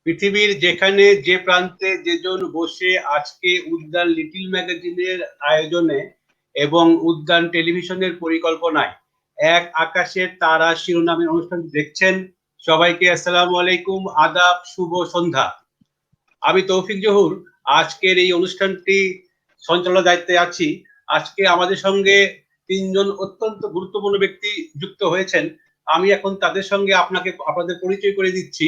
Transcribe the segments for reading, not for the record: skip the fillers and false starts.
পৃথিবীর যেখানে যে প্রান্তে যেজন বসে আজকে উদ্যান লিটল ম্যাগাজিনের আয়োজনে এবং উদ্যান টেলিভিশনের পরিকল্পনায় এক আকাশের তারা শিরোনামের অনুষ্ঠান দেখছেন, সবাইকে আসসালামু আলাইকুম, আদাব, শুভ সন্ধ্যা। আমি তৌফিক জহুর আজকের এই অনুষ্ঠানটি সঞ্চালনার দায়িত্বে আছি। আজকে আমাদের সঙ্গে তিনজন অত্যন্ত গুরুত্বপূর্ণ ব্যক্তি যুক্ত হয়েছেন। আমি এখন তাদের সঙ্গে আপনাদের পরিচয় করে দিচ্ছি।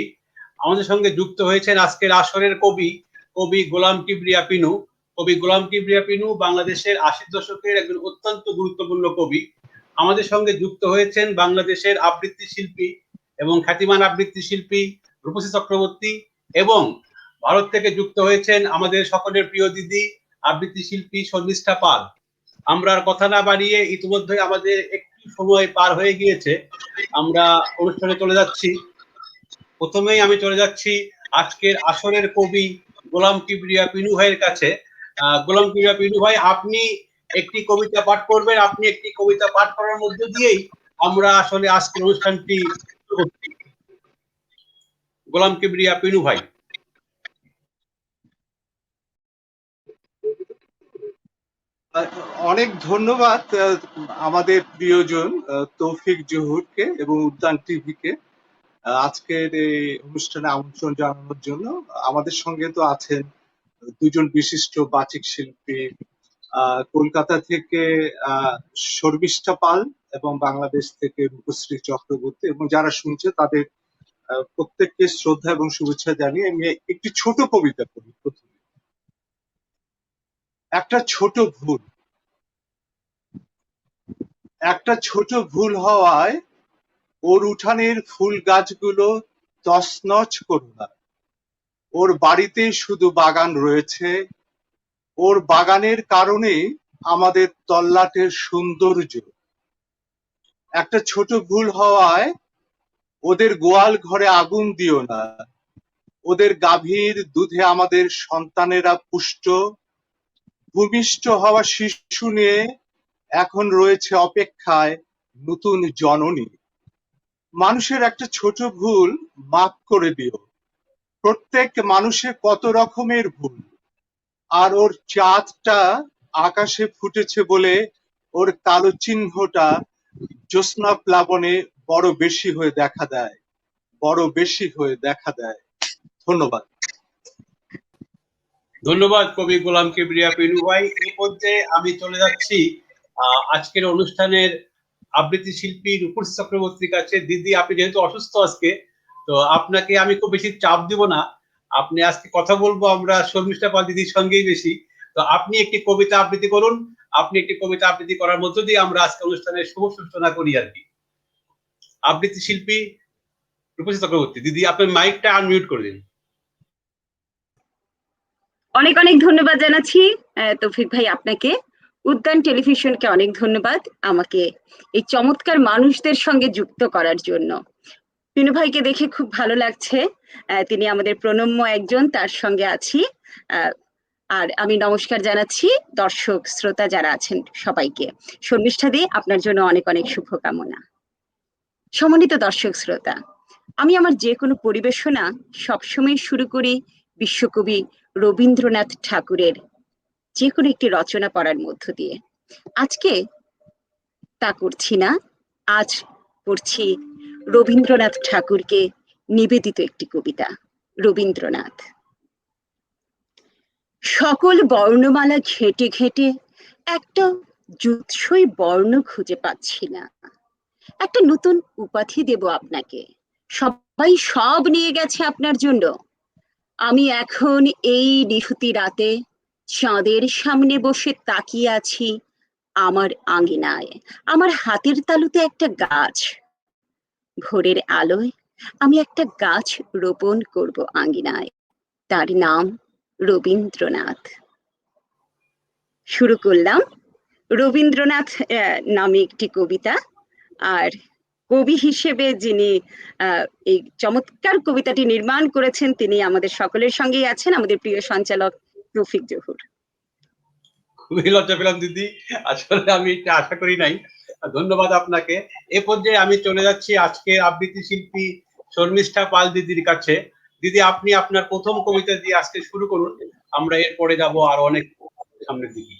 আমাদের সঙ্গে যুক্ত হয়েছেন আজকের আসরের কবি গোলাম কিবরিয়া পিনু। কবি গোলাম কিবরিয়া পিনু বাংলাদেশের ৮০ দশকের একজন অত্যন্ত গুরুত্বপূর্ণ কবি। আমাদের সঙ্গে যুক্ত হয়েছেন বাংলাদেশের আবৃত্তি শিল্পী এবং খ্যাতিমান আবৃত্তি শিল্পী রূপসী চক্রবর্তী, এবং ভারত থেকে যুক্ত হয়েছেন আমাদের সকলের প্রিয় দিদি আবৃত্তি শিল্পী শর্মিষ্ঠা পাল। আমরা আর কথা না বাড়িয়ে ইতিমধ্যে আমাদের একটু সময় পার হয়ে গিয়েছে, আমরা অনুষ্ঠানে চলে যাচ্ছি। প্রথমেই আমি চলে যাচ্ছি আজকের আসরের কবি গোলাম কিবরিয়া পিনু ভাইয়ের কাছে। গোলাম কিবরিয়া পিনু ভাই, আপনি একটি কবিতা পাঠ করবেন। আপনি একটি কবিতা পাঠ করার মধ্য দিয়েই আমরা আসলে আজকের অনুষ্ঠানটি শুরু করছি। গোলাম কিবরিয়া পিনু ভাই। অনেক ধন্যবাদ আমাদের প্রিয়জন তৌফিক জহুরকে এবং উদ্যান টিভিকে আজকের এই অনুষ্ঠানে আমন্ত্রণ জানানোর জন্য। আমাদের সঙ্গে তো আছেন দুজন বিশিষ্ট বাচিক শিল্পী, কলকাতা থেকে শর্মিষ্ঠা পাল এবং বাংলাদেশ থেকে রূপশ্রী চক্রবর্তী, এবং যারা শুনছে তাদের প্রত্যেককে শ্রদ্ধা এবং শুভেচ্ছা জানিয়ে আমি একটি ছোট কবিতা পড়ি। প্রথমে একটা ছোট ভুল হওয়ায় ওর উঠানের ফুল গাছগুলো তছনছ করো না। ওর বাড়িতে শুধু বাগান রয়েছে, ওর বাগানের কারণে আমাদের তল্লাটের সৌন্দর্য। একটা ছোট ভুল হওয়ায় ওদের গোয়াল ঘরে আগুন দিও না। ওদের গাভীর দুধে আমাদের সন্তানেরা পুষ্ট। ভূমিষ্ঠ হওয়া শিশু নিয়ে এখন রয়েছে অপেক্ষায় নতুন জননী। মানুষের একটা ছোট ভুল মাফ করে দিও। প্রত্যেক মানুষের কত রকমের ভুল, আর ওর চাঁদটা আকাশে ফুটেছে বলে ওর কালো চিহ্নটা জ্যোৎস্না প্লাবনে বড় বেশি হয়ে দেখা দেয়। ধন্যবাদ। ধন্যবাদ কবি গোলাম কিবরিয়া পিনু ভাই। এই পর্যায়ে আমি চলে যাচ্ছি আজকের অনুষ্ঠানের আবৃত্তি শিল্পী রূপসী চক্রবর্তীর কাছে। দিদি, আপনি যেহেতু অসুস্থ আজকে, তো আপনাকে আমি খুব বেশি চাপ দিব না। আপনি আজকে কথা বলবো আমরা শর্মিষ্ঠা পাল দিদির সঙ্গেই বেশি। তো আপনি একটি কবিতা আবৃত্তি করুন। আপনি একটি কবিতা আবৃত্তি করার মধ্য দিয়ে আমরা আজকে অনুষ্ঠানের শুভ সূচনা করি আর কি। আবৃত্তি শিল্পী রূপসী চক্রবর্তী দিদি, আপনার মাইকটা আনমিউট করে দিন। অনেক অনেক ধন্যবাদ জানাচ্ছি তৌফিক ভাই আপনাকে। উদ্যান টেলিভিশনকে অনেক ধন্যবাদ আমাকে এই চমৎকার মানুষদের সঙ্গে যুক্ত করার জন্য। পিনু ভাইকে দেখে খুব ভালো লাগছে, তিনি আমাদের প্রণম্য একজন, তার সঙ্গে আছি। আর আমি নমস্কার জানাচ্ছি দর্শক শ্রোতা যারা আছেন সবাইকে। শর্মিষ্ঠা দি, আপনার জন্য অনেক অনেক শুভকামনা। সম্মানিত দর্শক শ্রোতা, আমি আমার যে কোনো পরিবেশনা সবসময় শুরু করি বিশ্বকবি রবীন্দ্রনাথ ঠাকুরের যে কোনো একটি রচনা পড়ার মধ্য দিয়ে। আজকে তা করছি না, আজ পড়ছি রবীন্দ্রনাথ ঠাকুরকে নিবেদিত একটি কবিতা। রবীন্দ্রনাথ। সকল বর্ণমালা ঘেঁটে ঘেঁটে একটা জুৎসই বর্ণ খুঁজে পাচ্ছি না। একটা নতুন উপাধি দেব আপনাকে, সবাই সব নিয়ে গেছে আপনার জন্য। আমি এখন এই নিশুতি রাতে চাঁদের সামনে বসে তাকিয়ে আছি আমার আঙিনায়, আমার হাতের তালুতে একটা গাছ। ভোরের আলোয় আমি একটা গাছ রোপণ করব আঙিনায়, তার নাম রবীন্দ্রনাথ। শুরু করলাম রবীন্দ্রনাথ নামে একটি কবিতা। আর কবি হিসেবে যিনি এই চমৎকার কবিতাটি নির্মাণ করেছেন তিনি আমাদের সকলের সঙ্গেই আছেন, আমাদের প্রিয় সঞ্চালক তৌফিক জহুর। খুবই লজ্জা পেলাম দিদি, আসলে আমি এটা আশা করি নাই। ধন্যবাদ আপনাকে। এ পর্যায়ে আমি চলে যাচ্ছি আজকে আবৃত্তি শিল্পী শর্মিষ্ঠা পাল দিদির কাছে। দিদি আপনি আপনার প্রথম কবিতা দিয়ে আজকে শুরু করুন, আমরা এরপরে যাব আর অনেক সামনের দিকে।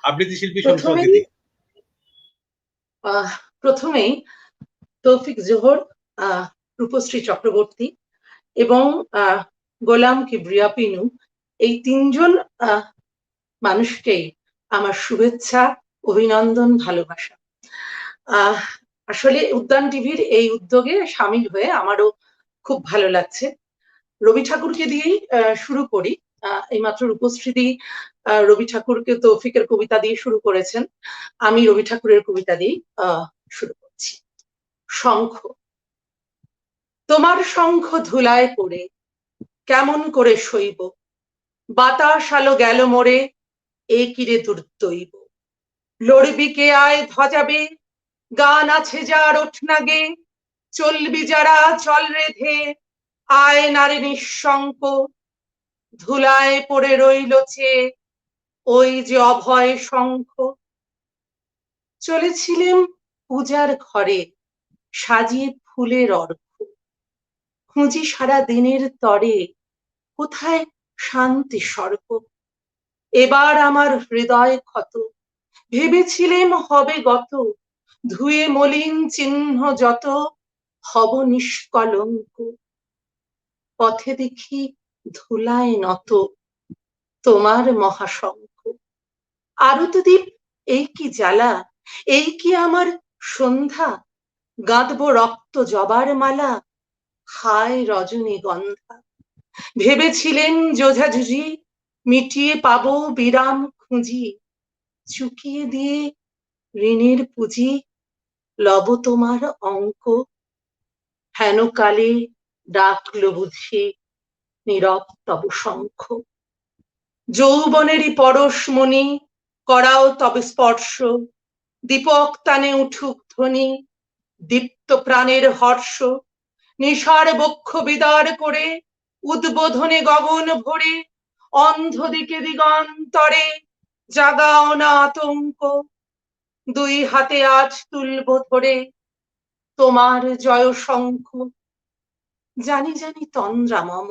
আবৃত্তি শিল্পী সংসদ দিদি। প্রথমেই তৌফিক জোহর, রূপশ্রী চক্রবর্তী এবং গোলাম কিবরিয়া পিনু, এই তিনজন মানুষকেই আমার শুভেচ্ছা, অভিনন্দন, ভালোবাসা। আসলে উদ্যান টিভির এই উদ্যোগে সামিল হয়ে আমারও খুব ভালো লাগছে। রবি ঠাকুরকে দিয়েই শুরু করি। এইমাত্র রূপশ্রী রবি ঠাকুরকে তৌফিকের কবিতা দিয়ে শুরু করেছেন, আমি রবি ঠাকুরের কবিতা দিয়ে শুরু করছি। শঙ্খ। তোমার শঙ্খ ধুলায় পড়ে কেমন করে সইব, বাতাস আলো গেল মোরে, এ কিরে দুর্দৈব। লড়বি কে আয় ধ্বজাবে, গান আছে যার ওঠ নাগে, চলবি যারা চল রেধে, আয় নারে নিঃশঙ্ক। ধুলায় পড়ে রইলছে ওই যে অভয় শঙ্খ। চলেছিলেম পূজার ঘরে সাজিয়ে ফুলের অর্ঘ, খুঁজি সারা দিনের তরে কোথায় শান্তি স্বর্গ। এবার আমার হৃদয় ক্ষত, ভেবেছিলেম হবে গত, ধুয়ে মলিন চিহ্ন যত, হব নিষ্কলঙ্ক। পথে দেখি ধুলায় নত তোমার মহাশঙ্খ। আরতদীপ এই কি জ্বালা, এই কি আমার সন্ধ্যা, গাঁথব রক্ত জবার মালা, হায় রজনীগন্ধা। ভেবেছিলেন যোঝাঝুঝি, মিটিয়ে পাবো বিরাম খুঁজি, চুকিয়ে দিয়ে ঋণের পুঁজি, লব তোমার অঙ্ক। হেন কালে ডাকলো বুঝি নীরব তব শঙ্খ। যৌবনেরই পরশমণি করাও তবে স্পর্শ, দীপক তানে উঠুক ধ্বনি, দীপ্ত প্রাণের হর্ষ। নিশার বক্ষ বিদার করে উদ্বোধনে গগন ভরে, অন্ধ দিকে দিগন্তরে জাগাও না আতঙ্ক। দুই হাতে আজ তুলব ধরে তোমার জয় শঙ্খ। জানি জানি তন্দ্রা মম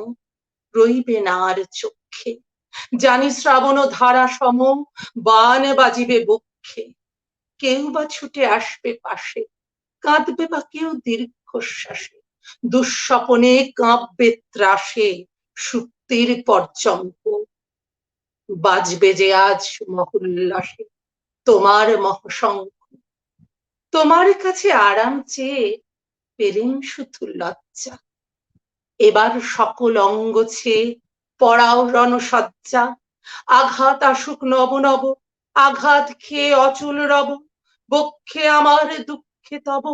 রইবে না আর চক্ষে, জানি শ্রাবণ ধারা সম বান বাজিবে বক্ষে। কেউ বা ছুটে আসবে পাশে, কাঁদবে বা কেউ দীর্ঘশ্বাসে, দুঃস্বপনে কাঁপবে ত্রাসে সুপ্তির পর্যন্ত। বাজবে যে আজ মহুল্লাসে তোমার মহাশঙ্খ। তোমার কাছে আরাম চেয়ে পেলেম শুধু লজ্জা, এবার সকল অঙ্গ ছেয়ে পড়াও রণসজ্জা। আঘাত আসুক নব নব, আঘাত খেয়ে অচল রব, বক্ষে আমার দুঃখে তব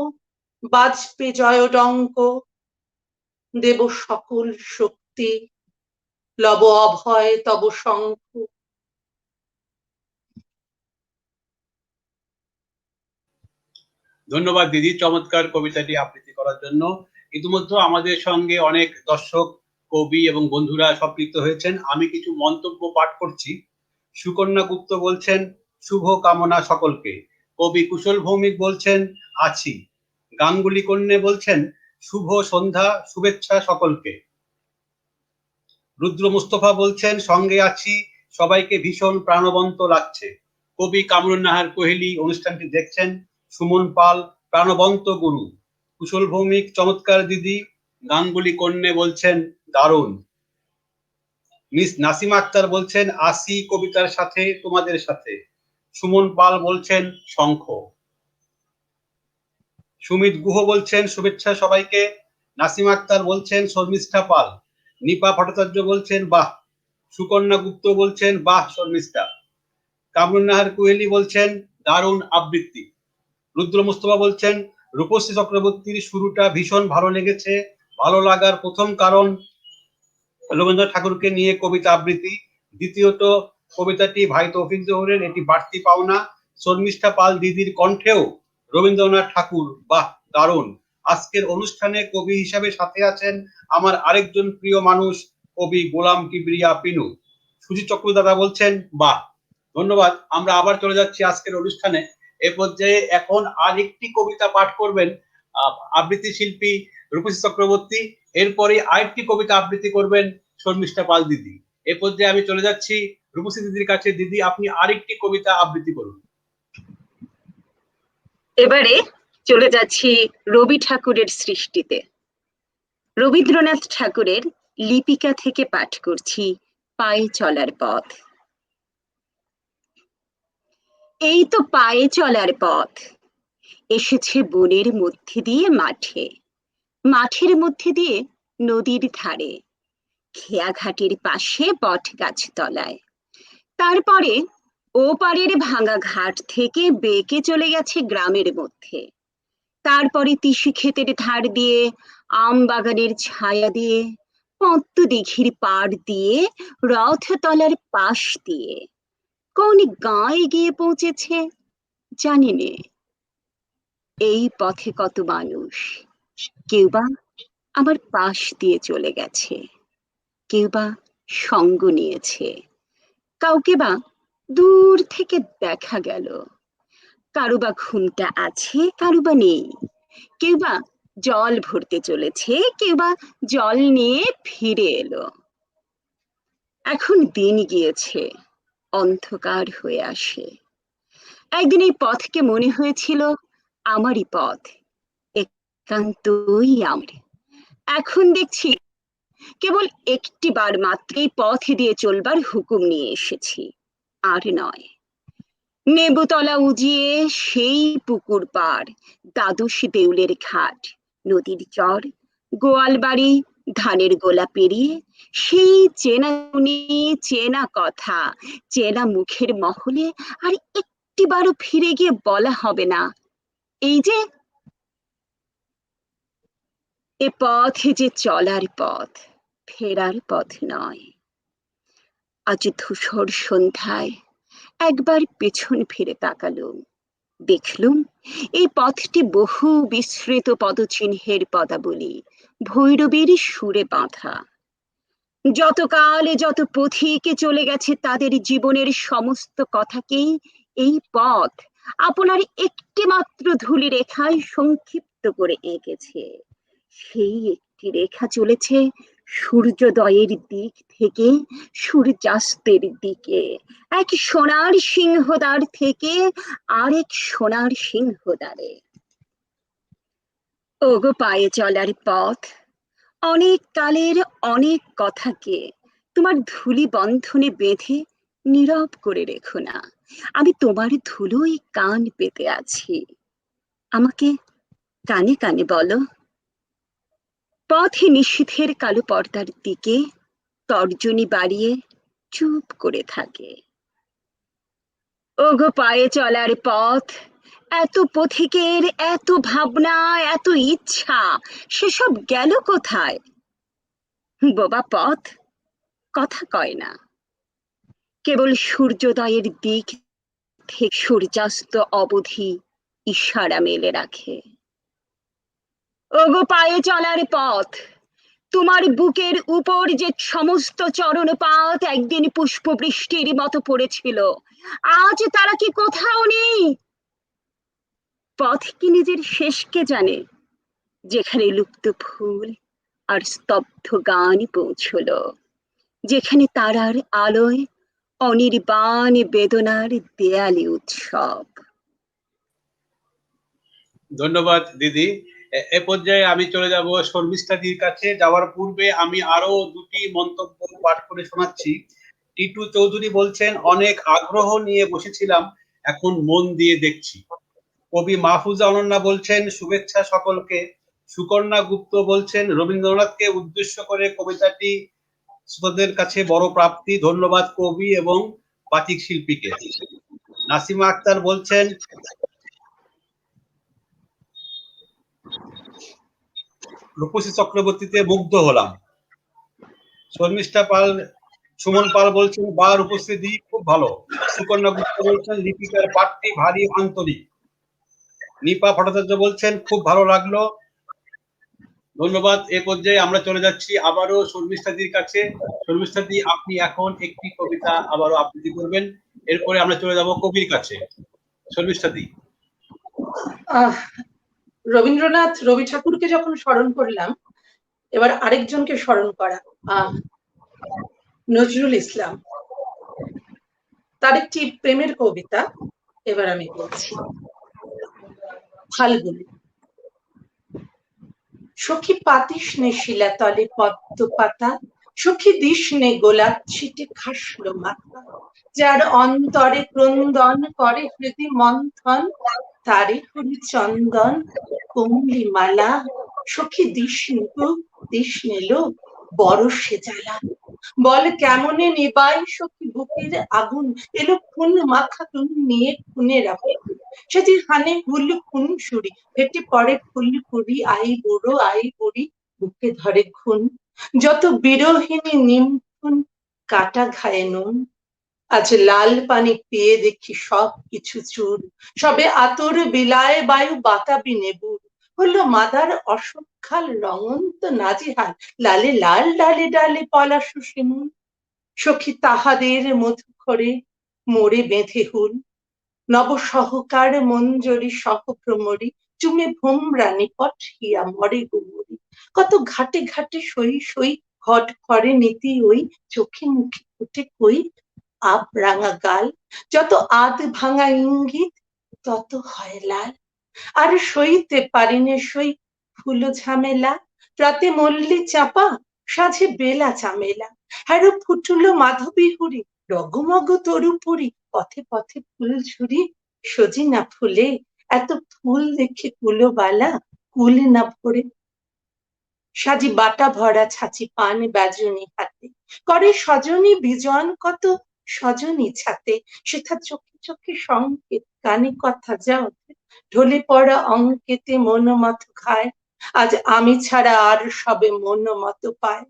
বাজবে জয় ডঙ্ক। দেব সকল শক্তি, লব অভয় তব শঙ্খ। ধন্যবাদ দিদি চমৎকার কবিতাটি আবৃত্তি করার জন্য। ইতিমধ্যে আমাদের সঙ্গে অনেক দর্শক, কবি এবং বন্ধুরা সম্পৃক্ত হয়েছেন। আমি কিছু মন্তব্য পাঠ করছি। সুকন্যা গুপ্ত বলছেন শুভ কামনা সকলকে। কবি কুশল ভৌমিক বলছেন আছি। গাঙ্গুলি কন্যা বলছেন শুভ সন্ধ্যা, শুভেচ্ছা সকলকে। রুদ্র মুস্তফা বলছেন সঙ্গে আছি, সবাইকে ভীষণ প্রাণবন্ত লাগছে। কবি কামরুন নাহার কোহেলি অনুষ্ঠানটি দেখছেন। সুমন পাল প্রাণবন্ত গুরু। কুশল ভৌমিক চমৎকার দিদি। গাঙ্গুলি কন্যা বলছেন দারুণ। মিস নাসিমা আক্তার বলছেন আসি কবিতার সাথে তোমাদের সাথে। সুমন পাল বলছেন শঙ্খ। সুমিত গুহ বলছেন শুভেচ্ছা সবাইকে। নাসিমা আক্তার বলছেন শর্মিষ্ঠা পাল। নিপা ভট্টাচার্য বলছেন বাহ। সুকন্যা গুপ্ত বলছেন বাহ শর্মিষ্ঠা। কামরুন নাহার কোহেলি বলছেন দারুণ আবৃত্তি। রুদ্র মুস্তফা বলছেন রূপশ্রী চক্রবর্তীর শুরুটা ভীষণ ভালো লেগেছে। ভালো লাগার প্রথম কারণ রবীন্দ্রনাথ ঠাকুরকে নিয়ে কবিতা আবৃত্তি। দ্বিতীয়ত কবিতাটি ভাই তৌফিক জোহরের, এটি বাড়তি পাওনা। শর্মিষ্ঠা পাল দিদির কণ্ঠেও রবীন্দ্রনাথ ঠাকুর, বাহ দারুণ। আজকের অনুষ্ঠানে কবি হিসাবে সাথে আছেন আমার আরেকজন প্রিয় মানুষ, কবি গোলাম কিবরিয়া পিনু। সুজিত চক্রদাদা বলছেন বাহ। ধন্যবাদ। আমরা আবার চলে যাচ্ছি আজকের অনুষ্ঠানে। এ পর্যায়ে এখন আরেকটি কবিতা পাঠ করবেন আবৃত্তি শিল্পী রূপশ্রী চক্রবর্তী। এরপরে আরেকটি কবিতা আবৃত্তি করবেন শর্মিষ্ঠা পাল দিদি। এ পর্যায়ে আমি চলে যাচ্ছি রূপসী দিদির কাছে। দিদি, আপনি আরেকটি কবিতা আবৃত্তি করুন। এবারে চলে যাচ্ছি রবি ঠাকুরের সৃষ্টিতে। রবীন্দ্রনাথ ঠাকুরের লিপিকা থেকে পাঠ করছি পায়ে চলার পথ। এই তো পায়ে চলার পথ, এসেছে বনের মধ্যে দিয়ে মাঠে, মাঠের মধ্যে দিয়ে নদীর ধারে, খেয়াঘাটের পাশে বট গাছ তলায়। তারপরে ওপারের ভাঙা ঘাট থেকে বেঁকে চলে গেছে গ্রামের মধ্যে। তারপরে তিসি ক্ষেতের ধার দিয়ে, আম বাগানের ছায়া দিয়ে, পদ্ম দিঘির পাড় দিয়ে, রথতলার পাশ দিয়ে কোন গাঁয়ে গিয়ে পৌঁছেছে জানি নে। এই পথে কত মানুষ, কেউ বা আমার পাশ দিয়ে চলে গেছে, কেউ বা সঙ্গ নিয়েছে, কাউকে বা দূর থেকে দেখা গেল, কারো বা ঘুমটা আছে, কারো বা নেই, কেউ বা জল ভরতে চলেছে, কেউ বা জল নিয়ে ফিরে এলো। এখন দিন গিয়েছে, অন্ধকার হয়ে আসে। একদিন এই পথকে মনে হয়েছিল আমারই পথ, একান্তই আমার। এখন দেখছি কেবল একটি বার মাত্র এই পথ দিয়ে চলবার হুকুম নিয়ে এসেছি, আর নয়। নেবুতলা উজিয়ে সেই পুকুর পাড়, দ্বাদশ দেউলের ঘাট, নদীর চর, গোয়াল বাড়ি, ধানের গোলা পেরিয়ে সেই চেনা টুনি, চেনা কথা, চেনা মুখের মহলে আর একটিবারও ফিরে গিয়ে বলা হবে না, এই যে এ পথ যে চলার পথ, ফেরার পথ নয়। আজ ধূসর সন্ধ্যায় একবার পেছন ফিরে তাকালুম, দেখলুম এই পথটি বহু বিস্মৃত পদচিহ্নের পদাবলী, ভৈরবীর সুরে বাঁধা। যতকালে যত পথিকে চলে গেছে তাদের জীবনের সমস্ত কথাকেই এই পথ আপনার একটি মাত্র ধূলি রেখায় সংক্ষিপ্ত করে এঁকেছে। সেই একটি রেখা চলেছে সূর্যোদয়ের দিক থেকে সূর্যাস্তের দিকে, এক সোনার সিংহদ্বার থেকে আরেক সোনার সিংহদ্বারে। ওগো পায়ে চলার পথ, অনেক কালের অনেক কথাকে তোমার ধূলি বন্ধনে বেঁধে নীরব করে রেখো না। আমি তোমার ধুলোয় কান পেতে আছি, আমাকে কানে কানে বলো। পথে নিষিদ্ধের কালো পর্দার দিকে তর্জনী বাড়িয়ে চুপ করে থাকে। ওগো পায়ে চলার পথ, এত পথিকের এত ভাবনা, এত ইচ্ছা, সেসব গেল কোথায়? বোবা পথ কথা কয় না, কেবল সূর্যোদয়ের দিক থেকে সূর্যাস্ত অবধি ইশারা মেলে রাখে। ওগো পায়ে চলার পথ, তোমার বুকের উপর যে সমস্ত চরণপাত একদিন পুষ্প বৃষ্টির মতো পড়েছিল, আজ তারা কি কোথাও নেই? পথ কি নিজের শেষকে জানে, যেখানে লুপ্ত ফুল আর স্তব্ধ গান পৌঁছলো, যেখানে তারার আলোয় অনির্বাণ বেদনার দেয়ালি উৎসব। ধন্যবাদ দিদি। এ পর্যায়ে আমি চলে যাব শর্মিষ্ঠা দিদির কাছে। যাওয়ার পূর্বে আমি আরো দুটি মন্তব্য পাঠ করে শোনাচ্ছি। টিটু চৌধুরী বলছেন, অনেক আগ্রহ নিয়ে বসেছিলাম, এখন মন দিয়ে দেখছি। কবি মাহফুজা অনন্যা বলছেন, শুভেচ্ছা সকলকে। সুকন্যা গুপ্ত বলছেন, রবীন্দ্রনাথকে উদ্দেশ্য করে কবিতাটি শ্রোতাদের কাছে বড় প্রাপ্তি, ধন্যবাদ কবি এবং বাচিক শিল্পীকে। নাসিমা আক্তার বলছেন, রূপসী চক্রবর্তীতে মুগ্ধ হলাম। শর্মিষ্ঠা পাল, সুমন পাল বলছেন, বার উপস্থিতি খুব ভালো। সুকন্যা গুপ্ত বলছেন, লিপিকার পাঠটি ভারী আন্তরিক। নিপা ভট্টাচার্য বলছেন, খুব ভালো লাগলো। ধন্যবাদ। এ পর্যায়ে আমরা চলে যাচ্ছি আবারও শর্মিষ্ঠাদির কাছে। শর্মিষ্ঠাদি, আপনি এখন একটি কবিতা আবারও আবৃত্তি করবেন, এরপরে আমরা চলে যাব কবির কাছে। শর্মিষ্ঠাদি। রবীন্দ্রনাথ রবি ঠাকুরকে যখন স্মরণ করলাম এবার আরেকজনকে স্মরণ করা, নজরুল ইসলাম, তার একটি প্রেমের কবিতা এবার আমি বলছি। ফাল্গুন। সখী পাতিস নে শিলা তলে পদ্ম পাতা, সখী দিস নে গোলাপ ছিটে খাসলো মাথা, যার অন্তরে ক্রন্দন করে হৃদি মন্থন, তারে হরি চন্দন কমলি মালা, সখী দিস নিকো দিস নেলো বড় সে জ্বালা। বল কেমনে নিবাই সখী বুকের আগুন, এলো খুন মাখা তুন নিয়ে খুনের আগুন, সেটি হানে হুল খুন সুরি, ফেটে পড়ে ফুল কুড়ি, আই বুড়ো আই বুড়ি বুকে ধরে খুন, যত বিরোহিনী নিমখুন কাটা ঘায়ে নুন, আজ লাল পানি পেয়ে দেখি সব কিছু চুর, সবে আতর বিলায় বায়ু বাতাবি নেবুর, হলো মাদার অসখ্যাল রঙন্ত নাজেহাল, লালে লাল ডালে ডালে পলাশ শিমুল, সখী তাহাদের মধুখরে মোড়ে বেঁধে হুল, নব সহকার মঞ্জরি সহভ্রমরি, চুমে ভোমরা নিপট হিয়া মরে গুমরি, কত ঘাটে ঘাটে সই সই ঘট ঘরে নীতি ওই, চোখে মুখে ফুটে কই আব রাঙা গাল, যত আধ ভাঙা ইঙ্গিত তত হয় লাল, আর সইতে পারিনে সই ফুল ঝামেলা, রাতে মল্লি চাপা সাঝে বেলা চামেলা, হ্যারো ফুটুলো মাধবী হুড়ি, রগমগ তরু পুরি, পথে পথে ফুল ঝুরি, সজিনা ফুলে এত ফুল দেখে কুলোবালা কুল না ভরে, সাজি বাটা ভরা ছাঁচি পান বেজনি হাতে, করে সজনী বিজন কত সজনী ছাতে, সেথা চোখে চোখে সংকেত কানে কথা যাও, ঢলে পড়া অঙ্কেতে মন মত খায়, আজ আমি ছাড়া আর সবে মন মত পায়,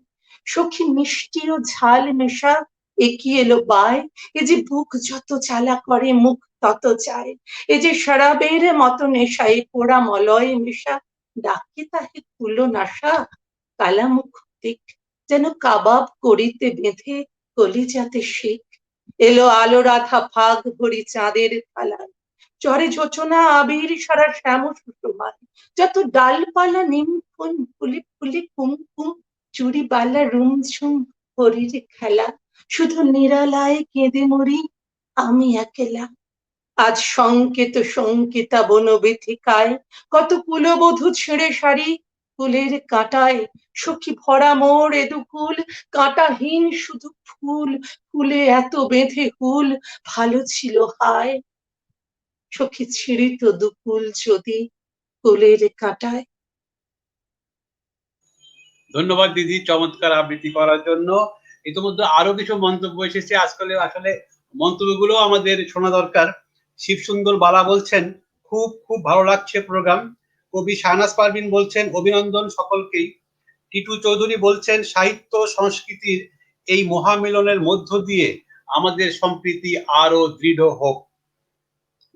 সখী মিষ্টি ও ঝাল মেশা একি এলো বায়, এ যে বুক যত চালা করে মুখ তত চায়, এ যে শরাবের মতো নেশায় পোড়া মলয় মেশা, ডাকে তাহে কুলো নাশা, কালা মুখ দিক যেন কাবাব করিতে বেঁধে কলিজাতে শিখ, এলো আলো রাধা ফাগ ভরি চাঁদের থালায়, চরে যোচনা আবির সারা শ্যাম সুষমায়, যত ডালপালা নিমফুন ফুলে ফুলে কুমকুম, চুরি বালা রুমঝুম হরির খেলা, শুধু নিরালায় কেঁদে মরি আমি একেলা, আজ সংকেত সংকিতা বনবিথিকায়, কত কুলবধূ ছেড়ে শাড়ি ফুলের কাঁটায়, সখী ভরা মোর এদুকুল, কাঁটাহীন শুধু ফুল, ফুলে এত বেঁধে হুল, ভালো ছিল হায়, সখী ছিঁড়িত দুকুল যদি ফুলের কাঁটায়। ধন্যবাদ দিদি চমৎকার আবৃত্তি করার জন্য। ইতিমধ্যে আরো কিছু মন্তব্য এসেছে, আসলে আসলে মন্তব্যগুলো আমাদের শোনা দরকার। শিবসুন্দর বালা বলছেন খুব খুব ভালো লাগছে প্রোগ্রাম। কবি শাহনাজ পারভিন বলছেন অভিনন্দন সকলকেই। টিটু চৌধুরী বলছেন সাহিত্য সংস্কৃতির এই মহামিলনের মধ্য দিয়ে আমাদের সম্প্রীতি আরো দৃঢ় হোক।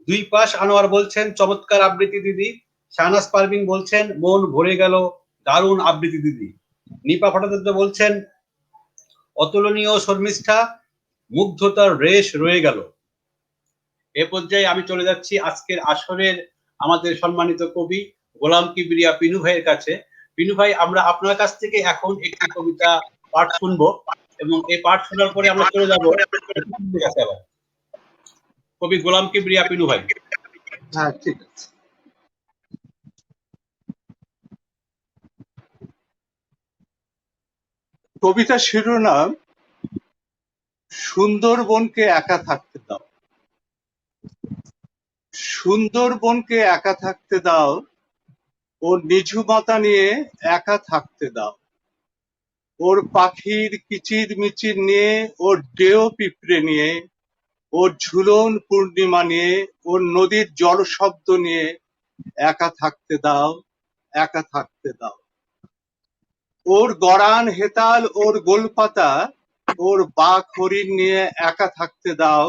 দুই পাশ আনোয়ার বলছেন চমৎকার আবৃত্তি দিদি। শাহনাজ পারভিন বলছেন মন ভরে গেল, দারুণ আবৃত্তি দিদি। নিপা ভট্টাচার্য বলছেন অতুলনীয় শর্মিষ্ঠা, মুগ্ধতার রেশ রয়ে গেল। এ পর্যায়ে আমি চলে যাচ্ছি আজকের আসরের আমাদের সম্মানিত কবি গোলাম কিবরিয়া পিনু ভাইয়ের কাছে। পিনু ভাই, আমরা আপনার কাছ থেকে এখন একটি কবিতা পাঠ শুনবো এবং এই পাঠ শোনার পরে আমরা চলে যাবো কবি গোলাম কিবরিয়া পিনু ভাই। হ্যাঁ, ঠিক আছে। কবিতা শিরোনাম সুন্দরবনকে একা থাকতে দাও। সুন্দরবনকে একা থাকতে দাও, ওর নিঝুমতা নিয়ে একা থাকতে দাও, ওর পাখির কিচির মিচির নিয়ে, ওর ডেও পিঁপড়ে নিয়ে, ওর ঝুলন পূর্ণিমা নিয়ে, ওর নদীর জল শব্দ নিয়ে একা থাকতে দাও, একা থাকতে দাও। ওর গড়ান হেতাল, ওর গোলপাতা, ওর বাঘ হরিণ নিয়ে একা থাকতে দাও,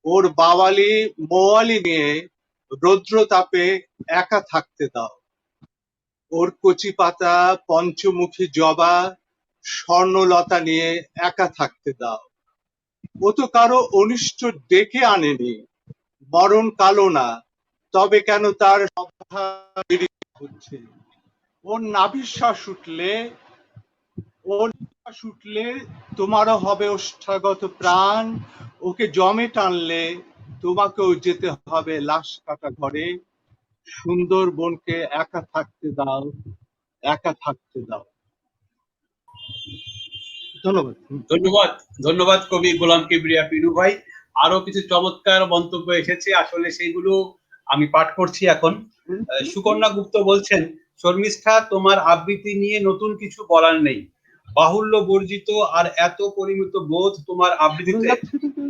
ওর বাওয়ালি মোয়ালি নিয়ে রৌদ্র তাপে একা থাকতে দাও, ওর কচি পাতা পঞ্চমুখী জবা স্বর্ণলতা নিয়ে একা থাকতে দাও। ও তো কারো অনিষ্ট ডেকে আনেনি, মরণ কালো না, তবে কেন তার হচ্ছে? ওর নাভিশ্বাস উঠলে ওর নিঃশ্বাস উঠলে তোমারও হবে ওষ্ঠাগত প্রাণ, ওকে জমে টানলে তোমাকেও যেতে হবে লাশ কাটা ঘরে। সুন্দরবনকে একা থাকতে দাও, একা থাকতে দাও। ধন্যবাদ। ধন্যবাদ, ধন্যবাদ কবি গোলাম কিবরিয়া পিনু ভাই। আরো কিছু চমৎকার মন্তব্য এসেছে, আসলে সেইগুলো আমি পাঠ করছি এখন। সুকন্যা গুপ্ত বলছেন, শর্মিষ্ঠা, তোমার আবৃত্তি নিয়ে নতুন কিছু বলার নেই, বাহুল্য বর্জিত আর এত পরিমিত বোধ তোমার আবৃত্তিতে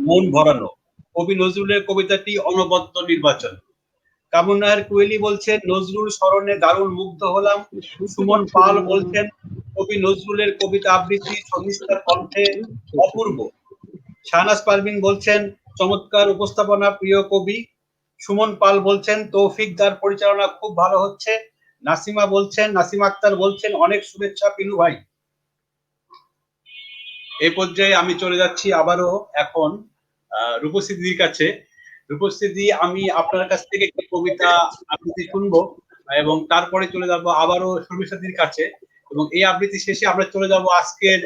মন ভরানো। কবি নজরুলের কবিতাটি অনবদ্য নির্বাচন। কামনার কোয়েলি বলছেন, নজরুল স্মরণে দারুণ মুগ্ধ হলাম। সুমন পাল বলছেন, কবি নজরুলের কবিতা আবৃত্তি শর্মিষ্ঠার কণ্ঠে অপূর্ব। শাহনাজ পারভিন বলছেন, চমৎকার উপস্থাপনা প্রিয় কবি। সুমন পাল বলছেন, তৌফিকদার পরিচালনা খুব ভালো হচ্ছে। নাসিমা আক্তার বলছেন, অনেক শুভেচ্ছা পিনু ভাই। এই পর্যায়ে আমি চলে যাচ্ছি আবারও এখন রূপশ্রী দিদির কাছে। রূপশ্রী দিদি, আমি আপনার কাছ থেকে একটি কবিতা আবৃত্তি শুনবো এবং তারপরে চলে যাব আবারও শর্মিষ্ঠা দিদির কাছে, এবং এই আবৃত্তি শেষে আমরা চলে যাব আজকের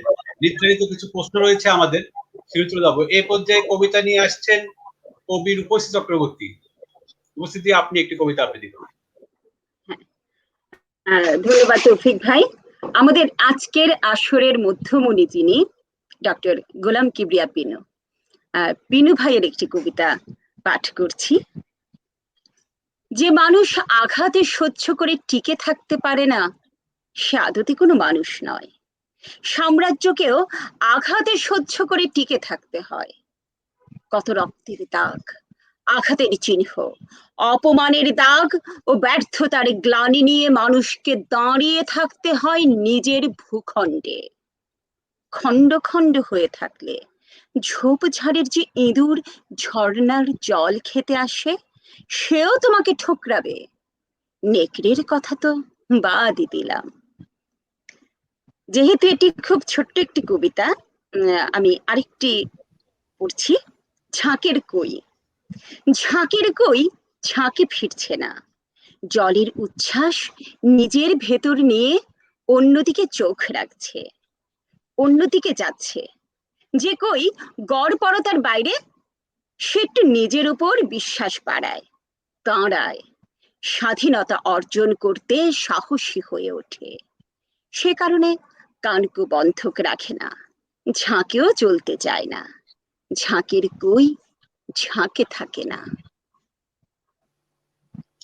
নির্ধারিত কিছু প্রশ্ন রয়েছে আমাদের, সেগুলো চলে যাবো। এই পর্যায়ে কবিতা নিয়ে আসছেন কবি রূপশ্রী চক্রবর্তী। উপস্থিতি, আপনি একটি কবিতা আবৃত্তি করুন। ধন্যবাদ তৌফিক ভাই। আমাদের আজকের আসরের মধ্যমণি যিনি, ডক্টর গোলাম কিবরিয়া পিনু। পিনু ভাইয়ের একটি কবিতা পাঠ করছি। যে মানুষ আঘাতে সহ্য করে টিকে থাকতে পারে না, সে আদতে কোনো মানুষ নয়। সাম্রাজ্যকেও আঘাতে সহ্য করে টিকে থাকতে হয়। কত রক্তের দাগ, আঘাতের চিহ্ন, অপমানের দাগ ও ব্যর্থতার গ্লানি নিয়ে মানুষকে দাঁড়িয়ে থাকতে হয় নিজের ভূখণ্ডে। খণ্ড খণ্ড হয়ে থাকলে ঝোপঝাড়ের যে ইঁদুর ঝর্ণার জল খেতে আসে, সেও তোমাকে ঠোকরাবে। নেকড়ের কথা তো বাদই দিলাম। যেহেতু এটি খুব ছোট্ট একটি কবিতা, আমি আরেকটি পড়ছি। ঝাঁকের কই। ঝাঁকের কই ঝাঁকে ফিরছে না, জলের উচ্ছ্বাস নিজের ভেতর নিয়ে অন্যদিকে চোখ রাখছে, অন্যদিকে যাচ্ছে। যে কই গড়পড়তার বাইরে, সে একটু নিজের উপর বিশ্বাস বাড়ায়, দাঁড়ায়, স্বাধীনতা অর্জন করতে সাহসী হয়ে ওঠে। সে কারণে কানকু বন্ধক রাখে না, ঝাঁকেও চলতে চায় না। ঝাঁকের কই ঝাঁকে থাকে না।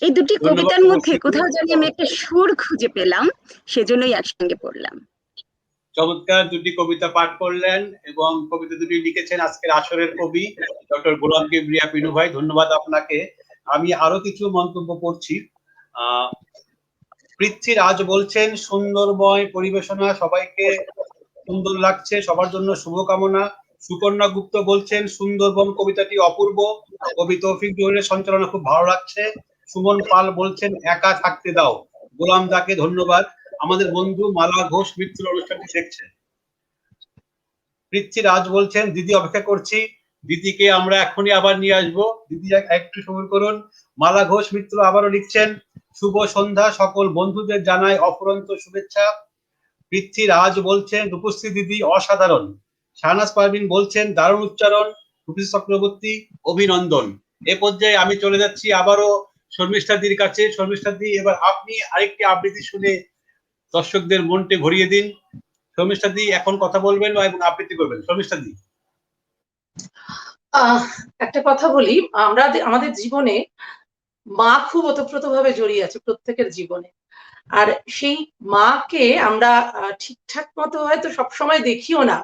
এই দুটি কবিতার মধ্যে কোথাও জানি আমি একটা সুর খুঁজে পেলাম, সেজন্যই একসঙ্গে পড়লাম। চমৎকার দুটি কবিতা পাঠ করলেন, এবং কবিতা দুটি লিখেছেন আজকের আসরের কবি ডক্টর গোলাম কিবরিয়া পিনু ভাই। ধন্যবাদ আপনাকে। আমি আরো কিছু মন্তব্য করছি। পৃথ্বীরাজ বলছেন, সুন্দরময় পরিবেশনা, সবাইকে সুন্দর লাগছে, সবার জন্য শুভকামনা। সুকন্যা গুপ্ত বলছেন, সুন্দরবন কবিতাটি অপূর্ব, কবি তৌফিক জহিরের সঞ্চালনা খুব ভালো লাগছে। সুমন পাল বলছেন, একা থাকতে দাও। গোলাম দাকে ধন্যবাদ, আমাদের বন্ধু মালা ঘোষ মিত্র অনুষ্ঠানটি দেখছে। পৃথ্বীরাজ বলছেন, দিদি অপেক্ষা করছি, দিদিকে আমরা এখনই আবার নিয়ে আসবো, দিদি একটু সবুর করুন। মালা ঘোষ মিত্র আবারও লিখছেন, শুভ সন্ধ্যা, সকল বন্ধুদের জানাই অফুরন্ত শুভেচ্ছা। পৃথ্বীরাজ বলছেন, রূপশ্রী দিদি অসাধারণ। শাহনাজ পারভিন বলছেন, দারুণ উচ্চারণ। রূপশ্রী চক্রবর্তী, অভিনন্দন। এ পর্যায়ে আমি চলে যাচ্ছি আবারও শর্মিষ্ঠাদির কাছে। শর্মিষ্ঠাদি, এবার আপনি আরেকটি আবৃত্তি শুনে দর্শকদের মনকে ভরিয়ে দিন। শর্মিষ্ঠাদি এখন কথা বলবেন এবং আবৃত্তি করবেন। শর্মিষ্ঠাদি। একটা কথা বলি, আমরা আমাদের জীবনে মা খুব ওতপ্রোতভাবে জড়িয়ে আছে প্রত্যেকের জীবনে। আর সেই মাকে আমরা ঠিকঠাক মতো হয়তো সবসময় দেখিও না,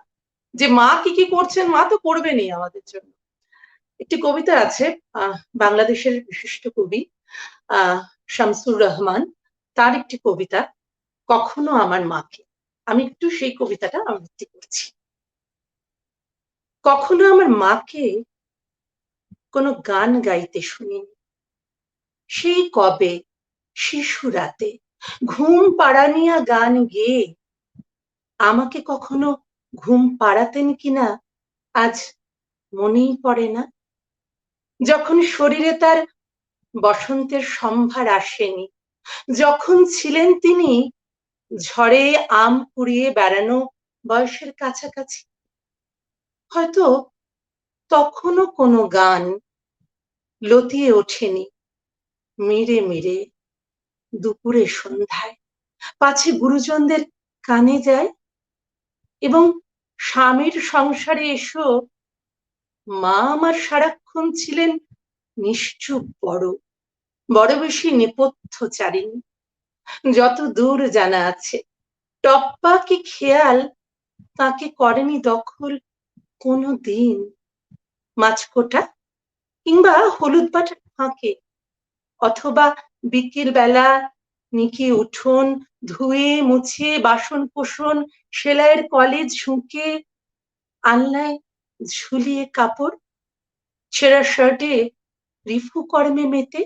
যে মা কি কি করছেন, মা তো করবেনই আমাদের জন্য। একটি কবিতা আছে বাংলাদেশের বিশিষ্ট কবি শামসুর রহমান, তার একটি কবিতা, কখনো আমার মাকে। আমি একটু সেই কবিতাটা আবৃত্তি করছি। কখনো আমার মাকে কোনো গান গাইতে শুনিনি, সেই কবে শিশু রাতে ঘুম পাড়ানিয়া গান গেয়ে আমাকে কখনো ঘুম পাড়াতেন কিনা আজ মনেই পড়ে না। যখন শরীরে তার বসন্তের সম্ভার আসেনি, যখন ছিলেন তিনি ঝড়ে আম কুড়িয়ে বেড়ানো বয়সের কাছাকাছি। হয়তো তখনও কোনো গান লতিয়ে ওঠেনি মিরে মিরে দুপুরে সন্ধ্যায়, পাছে গুরুজনদের কানে যায়। এবং স্বামীর সংসারে এসো মা আমার সারাক্ষণ ছিলেন নিশ্চুপ বড় বেশি নেপথ্যচারিণী। যত দূর জানা আছে, টপ্পা কি খেয়াল তাকে করেনি দখল কোনো দিন। মাছকোটা কিংবা হলুদ বাটার ফাঁকে, অথবা বিকেল বেলা নিকে উঠোন ধুয়ে মুছে বাসন কোসন সেলাইয়ের কলেজ ঝুঁকে আলনায় ঝুলিয়ে কাপড়, ছেঁড়া শার্টে রিফু কর্মে মেতে,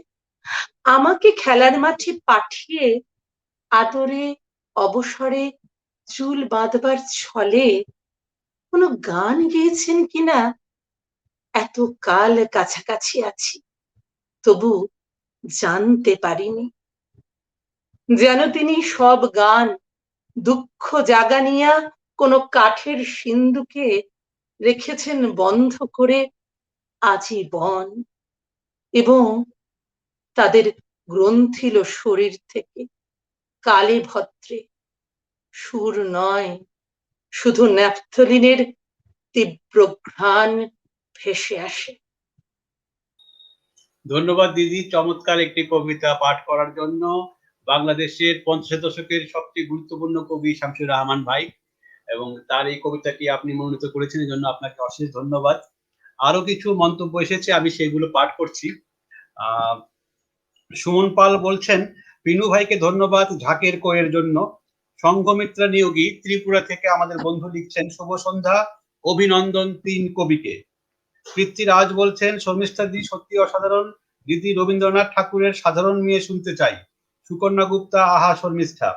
আমাকে খেলার মাঠে পাঠিয়ে আদরে অবসরে চুল বাঁধবার ছলে কোনো গান গেয়েছেন কিনা। এত কাল কাছাকাছি আছি, তবু জানতে পারিনি যেন তিনি সব গান দুঃখ জাগানিয়া কোনো কাঠের সিন্ধুকে রেখেছেন বন্ধ করে আজীবন, এবং তাদের গ্রন্থিল শরীর থেকে কালে ভদ্রে সুর নয়, শুধু ন্যাপথলিনের তীব্র ঘ্রাণ ভেসে আসে। ধন্যবাদ দিদি, চমৎকার একটি কবিতা পাঠ করার জন্য। বাংলাদেশের 50 দশকের সবচেয়ে গুরুত্বপূর্ণ কবি শামসুর রহমান ভাই, এবং তার এই কবিতাটি আপনি মনোনীত করেছেন, এর জন্য আপনাকে অশেষ ধন্যবাদ। আরো কিছু মন্তব্য এসেছে, আমি সেগুলো পাঠ করছি। সুমন পাল বলছেন, পিনু ভাইকে ধন্যবাদ ঝাঁকের কোয়ের জন্য। সংঘমিত্রা নিয়োগী ত্রিপুরা থেকে আমাদের বন্ধু লিখছেন, শুভ সন্ধ্যা, অভিনন্দন 3 কবিকে। পৃথ্বীরাজ বলছেন, শর্মিষ্ঠাদি সত্যি অসাধারণ, দিদি রবীন্দ্রনাথ ঠাকুরের সাধারণ মেয়ে শুনতে চাই। সুকন্যা গুপ্তা, আহা শর্মিষ্ঠা।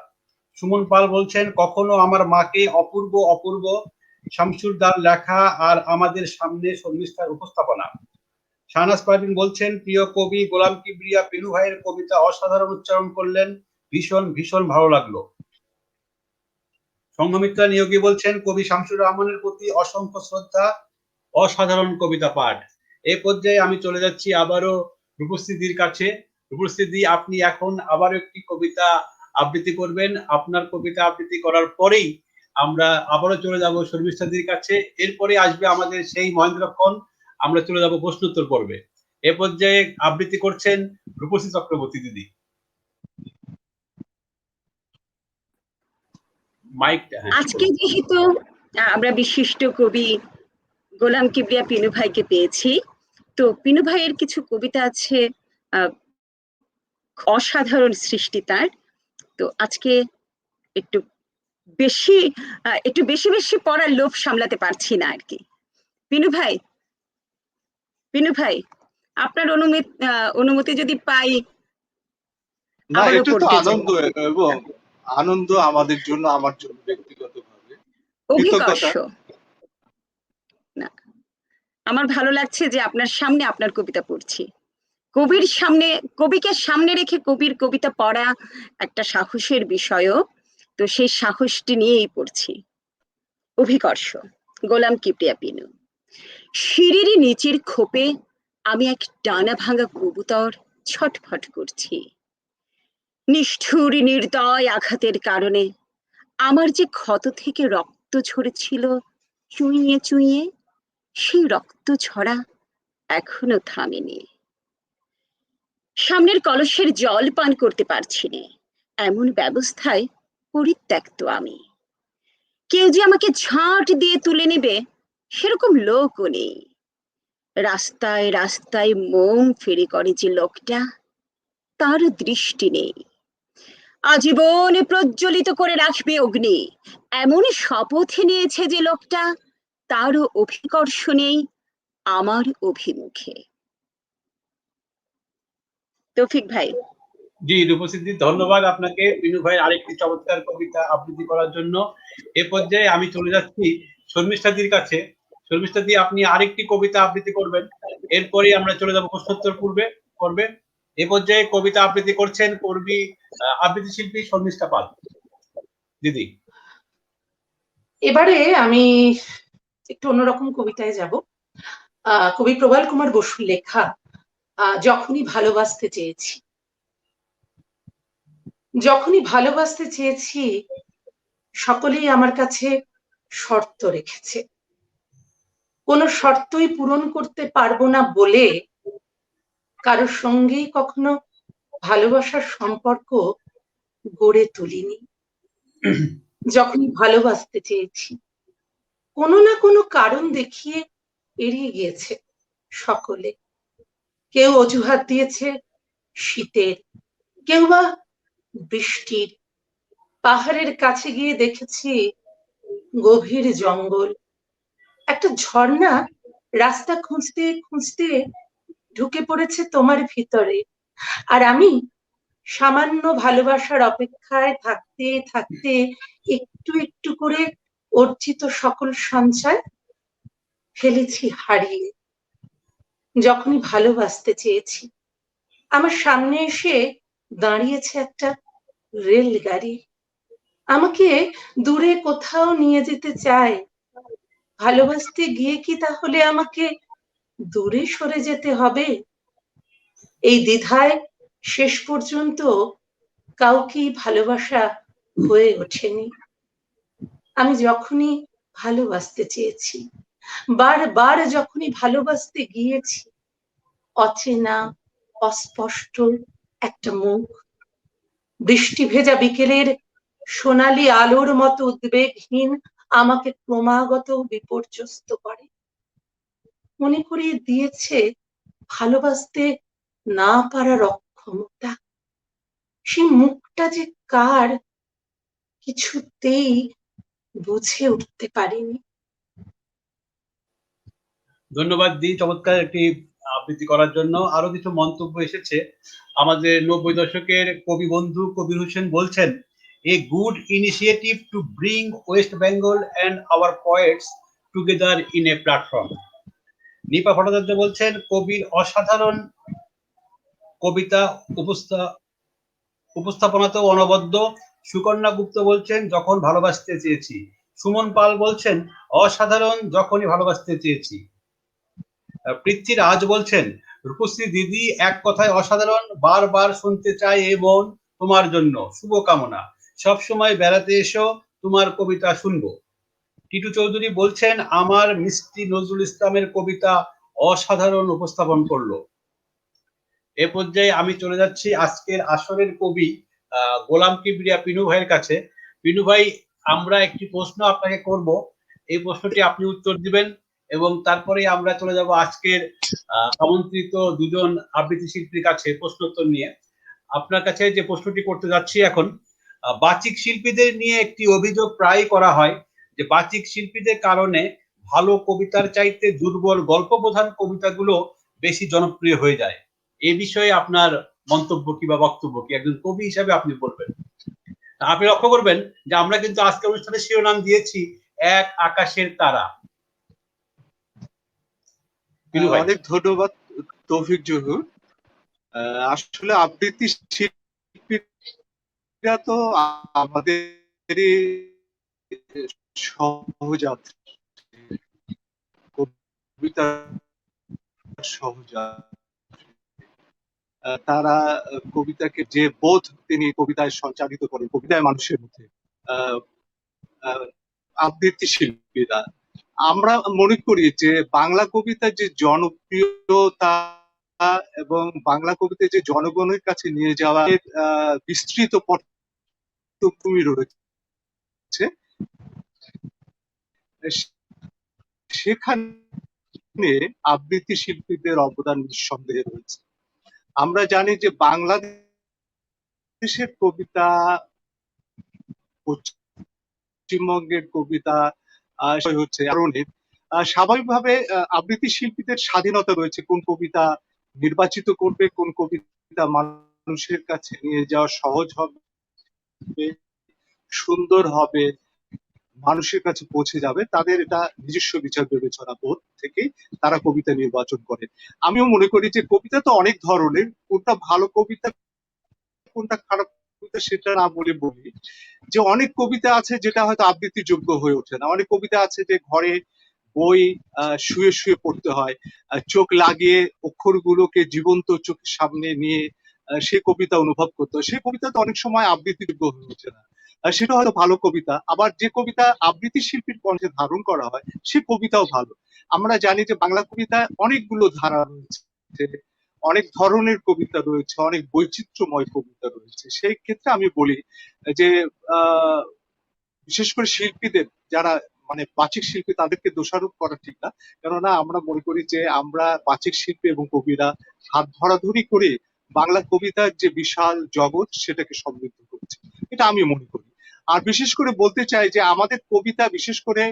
সুমন পাল বলছেন, কখনো আমার মাকে অপূর্ব অপূর্ব, শামসুরদার লেখা আর আমাদের সামনে শর্মিষ্ঠার উপস্থাপনা। শাহনাজ পারভীন বলছেন, প্রিয় কবি গোলাম কিবরিয়া পিনু ভাইয়ের কবিতা অসাধারণ উচ্চারণ করলেন, ভীষণ ভীষণ ভালো লাগলো। সংঘমিত্রা নিয়োগী বলছেন, কবি শামসুর রহমানের প্রতি অসংখ্য শ্রদ্ধা, অসাধারণ কবিতা পাঠ। এই পর্যায়ে আমি চলে যাচ্ছি আবারও রূপস্থিতির কাছে। রূপস্থিতি, আপনি এখন আবারও একটি কবিতা আবৃত্তি করবেন। আপনার কবিতা আবৃত্তি করার পরেই আমরা আবারও চলে যাব শর্মিষ্ঠাদির কাছে। এরপরে আসবে আমাদের সেই মহেন্দ্রক্ষণ, আমরা চলে যাব প্রশ্নোত্তর পর্বে। এ পর্যায়ে আবৃত্তি করছেন রূপসী চক্রবর্তী দিদি। আজকে যেহেতু আমরা বিশিষ্ট কবি গোলাম কিবরিয়া পিনু ভাইকে পেয়েছি, তো পিনু ভাইয়ের কিছু কবিতা আছে, অসাধারণ সৃষ্টি তার। তো আজকে একটু বেশি বেশি পড়ার লোভ সামলাতে পারছি না আর কি। পিনু ভাই আপনার অনুমতি যদি পাই। না, এটা তো আনন্দ, এবং আনন্দ আমাদের জন্য, আমার জন্য ব্যক্তিগতভাবে অভিকর্ষ না, আমার ভালো লাগছে যে আপনার সামনে আপনার কবিতা পড়ছি। কবিকে সামনে রেখে কবির কবিতা পড়া একটা সাহসের বিষয়ও, তো সেই সাহসটি নিয়েই পড়ছি। অভিকর্ষ, গোলাম কিবরিয়া পিনু। সিঁড়ির নিচের খোপে আমি এক ডানা ভাঙা কবুতর ছটফট করছি। নিষ্ঠুর নির্দয় আঘাতের কারণে আমার যে ক্ষত থেকে রক্ত ঝরেছিল চুইয়ে চুইয়ে, সেই রক্ত ঝরা এখনো থামেনি। সামনের কলসের জল পান করতে পারছি না, এমন ব্যবস্থায় পরিত্যক্ত আমি। কেউ যে আমাকে ঝাঁট দিয়ে তুলে নেবে সেরকম লোকও নেই। রাস্তায় রাস্তায় মোম ফেরি করে যে লোকটা, তার দৃষ্টি নেই। আজীবন প্রজ্বলিত করে রাখবে অগ্নি, এমন শপথ নিয়েছে যে লোকটা, তারও অভিকর্ষ নেই আমার অভিমুখে। তৌফিক ভাই। জি রূপসিদ্ধি, ধন্যবাদ আপনাকে পিনু ভাই আরেকটি চমৎকার কবিতা আবৃত্তি করার জন্য। এ পর্যায়ে আমি চলে যাচ্ছি শর্মিষ্ঠাদির কাছে। শর্মিষ্ঠাদি, আপনি আরেকটি কবিতা আবৃত্তি করবেন, এরপরে আমরা চলে যাব প্রশ্নোত্তর পর্বে। এ পর্যায়ে কবিতা আবৃত্তি করছেন আবৃত্তি শিল্পী শর্মিষ্ঠা পাল দিদি। এবারে আমি একটু অন্যরকম কবিতায় যাব। কবি প্রবাল কুমার বসুর লেখা যখনই ভালোবাসতে চেয়েছি। যখনই ভালোবাসতে চেয়েছি সকলেই আমার কাছে শর্ত রেখেছে। কোনো শর্তই পূরণ করতে পারবো না বলে কারোর সঙ্গেই কখনো ভালোবাসার সম্পর্ক গড়ে তুলিনি। যখনই ভালোবাসতে চেয়েছি কোনো না কোনো কারণ দেখিয়ে এড়িয়ে গিয়েছে সকলে। কেউ অজুহাত দিয়েছে শীতের, কেউ বা বৃষ্টির। পাহাড়ের কাছে গিয়ে দেখেছি গভীর জঙ্গল। একটা ঝর্ণা রাস্তা খুঁজতে খুঁজতে ঢুকে পড়েছে তোমার ভিতরে। আর আমি সামান্য ভালোবাসার অপেক্ষায় থাকতে থাকতে একটু একটু করে অর্জিত সকল সঞ্চয় ফেলেছি হারিয়ে। যখনই ভালোবাসতে চেয়েছি আমার সামনে এসে দাঁড়িয়েছে একটা রেলগাড়ি। আমাকে দূরে কোথাও নিয়ে যেতে চায়। ভালোবাসতে গিয়ে কি তাহলে আমাকে দূরে সরে যেতে হবে? এই দ্বিধায় শেষ পর্যন্ত কাউকেই ভালোবাসা হয়ে ওঠেনি। আমি যখনই ভালোবাসতে চেয়েছি, বারবার যখনই ভালোবাসতে গিয়েছি, অচেনা অস্পষ্ট একটা মুখ বৃষ্টি ভেজা বিকেলের সোনালি আলোর মতো উদ্বেগহীন আমাকে ক্রমাগত বিপর্যস্ত করে। মনে করিয়ে দিয়েছে ভালোবাসতে না পারার অক্ষমতা। সেই মুখটা যে কার কিছুতেই বুঝে উঠতে পারিনি। ধন্যবাদ দি, চমৎকার একটি আবৃত্তি করার জন্য। আরো কিছু মন্তব্য এসেছে। আমাদের 90 দশকের কবি বন্ধু কবির হোসেন বলছেন, a good initiative to bring West Bengal and our poets together in a platform. Nipa Bhattacharya বলছেন, কবির অসাধারণ কবিতা উপস্থাপনাতেও অনবদ্য। সুকন্যা গুপ্ত বলছেন, যখন ভালোবাসতে চেয়েছি। সুমন পাল বলছেন, অসাধারণ, যখনই ভালোবাসতে চেয়েছি। পৃথ্বীরাজ বলছেন, রূপশ্রী দিদি এক কথায় অসাধারণ, বারবার শুনতে চাই এ মন তোমার জন্য, শুভকামনা, সবসময় বেড়াতে এসো, তোমার কবিতা শুনবো। টিটু চৌধুরী বলছেন, আমার মিষ্টি নজরুল ইসলামের কবিতা অসাধারণ উপস্থাপন করলো। এ পর্যায়ে আমি চলে যাচ্ছি আজকের আসরের কবি গোলাম কিবরিয়া পিনু ভাইয়ের কাছে। পিনু ভাই, আমরা একটি প্রশ্ন আপনাকে করব, এই প্রশ্নটি আপনি উত্তর দিবেন এবং তারপরে আমরা চলে যাব আজকের আমন্ত্রিত দুজন আবৃত্তি শিল্পীর কাছে প্রশ্নোত্তর নিয়ে। আপনার কাছে যে প্রশ্নটি করতে যাচ্ছি এখন, বাচিক শিল্পীদের নিয়ে একটি অভিযোগ প্রায় করা হয় যে বাচিক শিল্পীদের কারণে ভালো কবিতার চাইতে দুর্বল গল্প প্রধান কবিতাগুলো বেশি জনপ্রিয় হয়ে যায়। এই বিষয়ে আপনার মন্তব্য কি বা বক্তব্য কি, একজন কবি হিসাবে আপনি বলবেন? আপনি লক্ষ্য করবেন যে আমরা কিন্তু আজকের অনুষ্ঠানের শিরোনাম দিয়েছি এক আকাশের তারা। অনেক ধন্যবাদ তৌফিক জহুর। আসলে আবৃত্তি শিল্পীরা তো আমাদেরই সহযাত্রী, কবিতার সহযাত্রী। তারা কবিতাকে যে বোধ তিনি কবিতায় সঞ্চারিত করেন, কবিতায় মানুষের মধ্যে, আবৃত্তি শিল্পীরা, আমরা মনে করি যে বাংলা কবিতার যে জনপ্রিয়তা এবং বাংলা কবিতা যে জনগণের কাছে নিয়ে যাওয়া বিস্তৃত পটভূমি রয়েছে, সেখানে আবৃত্তি শিল্পীদের অবদান নিঃসন্দেহে রয়েছে। আমরা জানি যে বাংলাদেশের কবিতা, পশ্চিমবঙ্গের কবিতা হচ্ছে কারণে স্বাভাবিকভাবে আবৃত্তি শিল্পীদের স্বাধীনতা রয়েছে কোন কবিতা নির্বাচিত করবে, কোন কবিতা মানুষের কাছে নিয়ে যাওয়া সহজ হবে, সুন্দর হবে, মানুষের কাছে পৌঁছে যাবে। তাদের এটা নিজস্ব বিচার বিবেচনা বোধ থেকে তারা কবিতা নির্বাচন করে। আমিও মনে করি যে কবিতা তো অনেক ধরনের, কোনটা ভালো কবিতা কোনটা খারাপ কবিতা সেটা না বলে বলি যে অনেক কবিতা আছে যেটা হয়তো আবৃত্তিযোগ্য হয়ে ওঠে না। অনেক কবিতা আছে যে ঘরে বই শুয়ে শুয়ে পড়তে হয়, চোখ লাগিয়ে অক্ষরগুলোকে জীবন্ত চোখের সামনে নিয়ে সেই কবিতা অনুভব করতে হয়। সেই কবিতা তো অনেক সময় আবৃত্তিযোগ্য হয়ে ওঠে না। সেটা হয়তো ভালো কবিতা। আবার যে কবিতা আবৃত্তি শিল্পীর কণ্ঠে ধারণ করা হয় সে কবিতাও ভালো। আমরা জানি যে বাংলা কবিতায় অনেকগুলো ধারা রয়েছে, অনেক ধরনের কবিতা রয়েছে, অনেক বৈচিত্র্যময় কবিতা রয়েছে। সেই ক্ষেত্রে আমি বলি যে বিশেষ করে শিল্পীদের যারা মানে বাচিক শিল্পী তাদেরকে দোষারোপ করা ঠিক না। কেননা আমরা মনে করি যে আমরা বাচিক শিল্পী এবং কবিরা হাত ধরাধরি করে বাংলা কবিতার যে বিশাল জগৎ সেটাকে সমৃদ্ধ করছে, এটা আমি মনে করি। আর বিশেষ করে বলতে চাই যে আমাদের কবিতা বিশেষ করে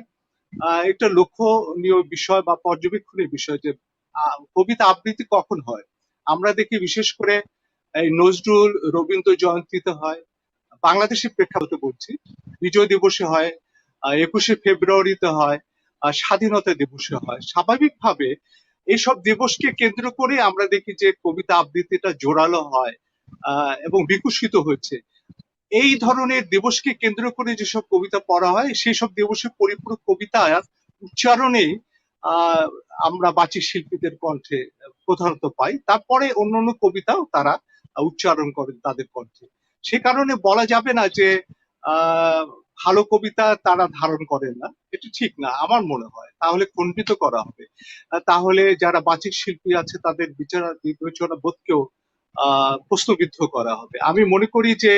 একটা লক্ষণীয় বিষয় বা পর্যবেক্ষণের বিষয় যে কবিতা আবৃত্তি কখন হয়। আমরা দেখি বিশেষ করে এই নজরুল রবীন্দ্র জয়ন্তীতে হয়, বাংলাদেশের প্রেক্ষাপটে বলছি, বিজয় দিবসে হয়, 21শে ফেব্রুয়ারিতে হয়, স্বাধীনতা দিবসে হয়। স্বাভাবিকভাবে এইসব দিবসকে কেন্দ্র করে আমরা দেখি যে কবিতা আবৃত্তিটা জোরালো হয় এবং বিকশিত হয়েছে। এই ধরনের দিবসকে কেন্দ্র করে যেসব কবিতা পড়া হয় সেই সব দিবসে পরিপূরক কবিতা উচ্চারণে আমরা বাচিক শিল্পীদের কণ্ঠে প্রধানত পাই। তারপরে অন্যান্য কবিতাও তারা উচ্চারণ করেন তাদের কণ্ঠে। সে কারণে বলা যাবে না যে ভালো কবিতা তারা ধারণ করেন না, এটা ঠিক না আমার মনে হয়। তাহলে খণ্ডিত করা হবে, তাহলে যারা বাচিক শিল্পী আছে তাদের বিবেচনা বোধকেও প্রশ্নবিদ্ধ করা হবে। আমি মনে করি যে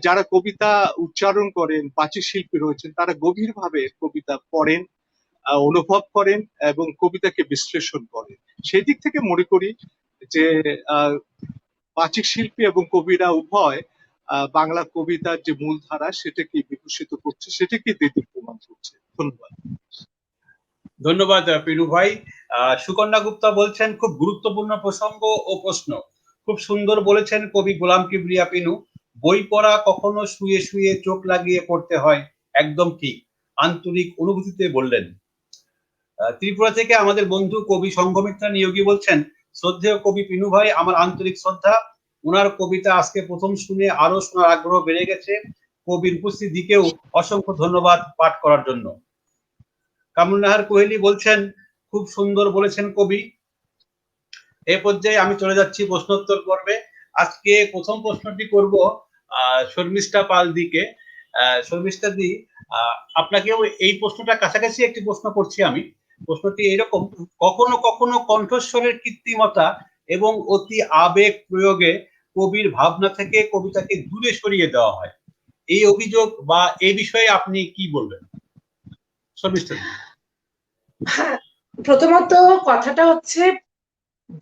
যারা কবিতা উচ্চারণ করেন, বাচিক শিল্পী রয়েছেন, তারা গভীরভাবে কবিতা পড়েন, অনুভব করেন এবং কবিতাকে বিশ্লেষণ করেন। সেই দিক থেকে মনে করি যে বাচিক শিল্পী এবং কবিরা উভয় বাংলা কবিতার যে মূলধারা সেটাকে বিকশিত করছে, সেটাকে দিতে প্রমাণ করছে। ধন্যবাদ। ধন্যবাদ পিনু ভাই। সুকন্যা গুপ্তা বলছেন খুব গুরুত্বপূর্ণ প্রসঙ্গ ও প্রশ্ন, খুব সুন্দর বলেছেন কবি গোলাম কিবরিয়া পিনু। বই পড়া কখনো শুয়ে শুয়ে চোখ লাগিয়ে পড়তে হয়, একদম ঠিক, আন্তরিক অনুভূতিতে বললেন। ত্রিপুরা থেকে আমাদের বন্ধু কবি সংঘমিত্রা নিয়োগী বলছেন, শ্রদ্ধেয় কবি পিনু ভাই, আমার আন্তরিক শ্রদ্ধা। ওনার কবিতা আজকে প্রথম শুনে আরো শোনার আগ্রহ বেড়ে গেছে। কবির উপস্থিতিকেও অসংখ্য ধন্যবাদ পাঠ করার জন্য। কামরুন নাহার কোহেলি বলছেন, খুব সুন্দর বলেছেন কবি। এই পর্যায়ে আমি চলে যাচ্ছি প্রশ্নোত্তর পর্বে। আজকে প্রথম প্রশ্নটি করব শর্মিষ্ঠা পাল দিকে। শর্মিষ্ঠা দি, আপনাকেও এই প্রশ্নটা কাছাকাছি একটি প্রশ্ন করছি আমি। প্রশ্নটি এরকম, কখনো কখনো কণ্ঠস্বরের কৃত্রিমতা এবং অতি আবেগ প্রয়োগে কবির ভাবনা থেকে কবিতাকে দূরে সরিয়ে দেওয়া হয়, এই অভিযোগ বা এই বিষয়ে আপনি কি বলবেন? শর্মিষ্ঠা দি। হ্যাঁ, প্রথমত কথাটা হচ্ছে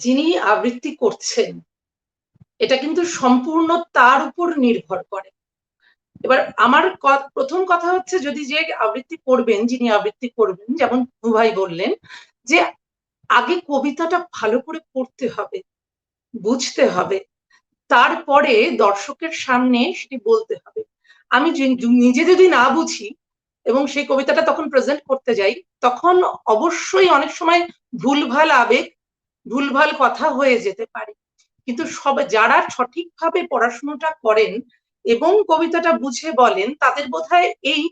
যিনি আবৃত্তি করছেন এটা কিন্তু সম্পূর্ণ তার উপর নির্ভর করে। এবার আমার প্রথম কথা হচ্ছে, যদি যে আবৃত্তি করবেন, যিনি আবৃত্তি করবেন, যেমন ভাই বললেন যে আগে কবিতাটা ভালো করে পড়তে হবে, বুঝতে হবে, তারপরে দর্শকের সামনে সেটি বলতে হবে। আমি নিজে যদি না বুঝি এবং সেই কবিতাটা তখন প্রেজেন্ট করতে যাই, তখন অবশ্যই অনেক সময় ভুলভাল আবেগ, ভুলভাল কথা হয়ে যেতে পারে। কিন্তু যারা সঠিকভাবে পড়াশোনাটা করেন এবং কবিতাটা বুঝে বলেন, তাদের বোধহয় এই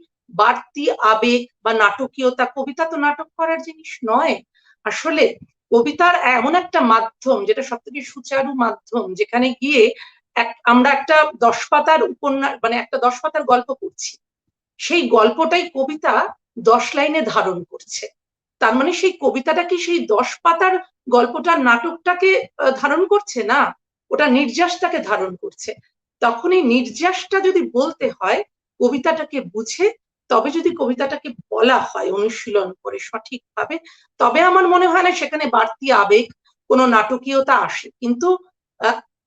বাড়তি আবেগ বা নাটকীয়তা, কবিতা তো নাটক করার জিনিস নয় আসলে। কবিতার এমন একটা মাধ্যম যেটা সব থেকে সুচারু মাধ্যম, যেখানে গিয়ে আমরা একটা 10 পাতার উপন্যাস, মানে একটা 10 পাতার গল্প পড়ছি, সেই গল্পটাই কবিতা 10 লাইনে ধারণ করছে। তার মানে সেই কবিতাটা কি সেই 10 পাতার গল্পটার নাটকটাকে ধারণ করছে? না, ওটা নির্যাসটাকে ধারণ করছে। তখন এই নির্যাসটা যদি বলতে হয়, কবিতাটাকে বুঝে তবে যদি কবিতাটাকে বলা হয় অনুশীলন করে সঠিকভাবে, তবে আমার মনে হয় না সেখানে বাড়তি আবেগ, কোনো নাটকীয়তা আসে। কিন্তু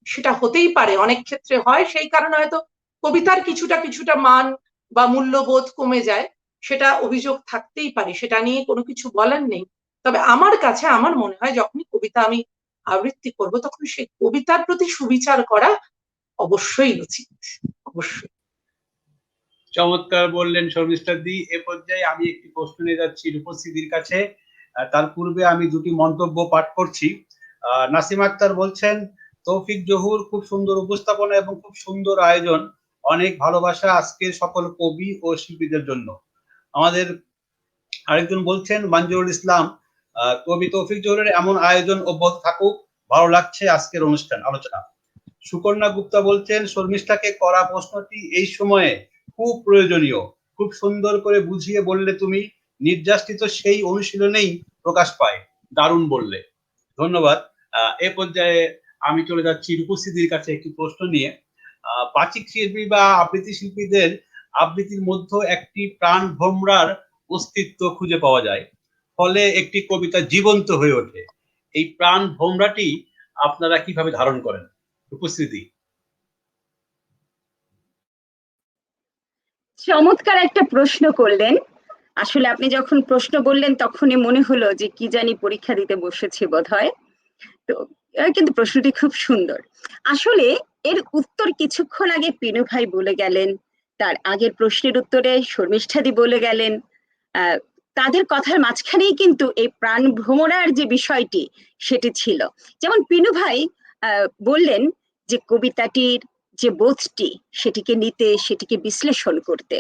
সেটা হতেই পারে, অনেক ক্ষেত্রে হয়, সেই কারণে হয়তো কবিতার কিছুটা কিছুটা মান বা মূল্যবোধ কমে যায়, সেটা অভিযোগ থাকতেই পারে, সেটা নিয়ে কোনো কিছু বলার নেই। তবে আমার কাছে আমার মনে হয় যখনই কবিতা আমি আবৃত্তি করব, তখন সেই কবিতার প্রতি সুবিচার করা অবশ্যই উচিত, অবশ্যই। চমৎকার বললেন শর্মিষ্ঠা দি। এ পর্যায়ে আমি একটি প্রশ্ন নিয়ে যাচ্ছি রূপশ্রীদির কাছে। তার পূর্বে আমি দুটি মন্তব্য পাঠ করছি। নাসিম আক্তার বলছেন, তৌফিক জহুর খুব সুন্দর উপস্থাপনা এবং খুব সুন্দর আয়োজন, অনেক ভালোবাসা আজকের সকল কবি ও শিল্পীদের জন্য। আমাদের আরেকজন বলছেন মঞ্জুরুল ইসলাম, কবি তৌফিক জহুরের এমন আয়োজন অব্যাহত থাকুক, ভালো লাগছে আজকের অনুষ্ঠান আলোচনা। সুকন্যা গুপ্তা বলছেন শর্মিষ্ঠাকে করা প্রশ্নটি এই সময়ে খুব প্রয়োজনীয়, খুব সুন্দর করে বুঝিয়ে বললে তুমি, নির্যাতিত সেই অনুশীলনেই প্রকাশ পায়, দারুণ বললে। ধন্যবাদ। এ পর্যায়ে আমি চলে যাচ্ছি রূপশ্রীদির কাছে একটি প্রশ্ন নিয়ে। বাচিক শিল্পী বা আবৃত্তি শিল্পীদের আবৃত্তির মধ্যে একটি প্রাণ ভোমরার অস্তিত্ব খুঁজে পাওয়া যায়, ফলে একটি কবিতা জীবন্ত হয়ে ওঠে। এই প্রাণ ভোমরাটি আপনারা কিভাবে ধারণ করেন? রূপশ্রীদি। চমৎকার একটা প্রশ্ন করলেন। আসলে আপনি যখন প্রশ্ন বললেন তখনই মনে হলো যে কি জানি পরীক্ষা দিতে বসেছি বোধহয়। তো কিন্তু প্রশ্নটি খুব সুন্দর। আসলে এর উত্তর কিছুক্ষণ আগে পিনু ভাই বলে গেলেন, তার আগের প্রশ্নের উত্তরে শর্মিষ্ঠাদি বলে গেলেন। তাদের কথার মাঝখানেই কিন্তু এই প্রাণ ভ্রমরার যে বিষয়টি সেটি ছিল। যেমন পিনু ভাই বললেন যে কবিতাটির যে বোধটি সেটিকে নিতে, সেটিকে বিশ্লেষণ করতে।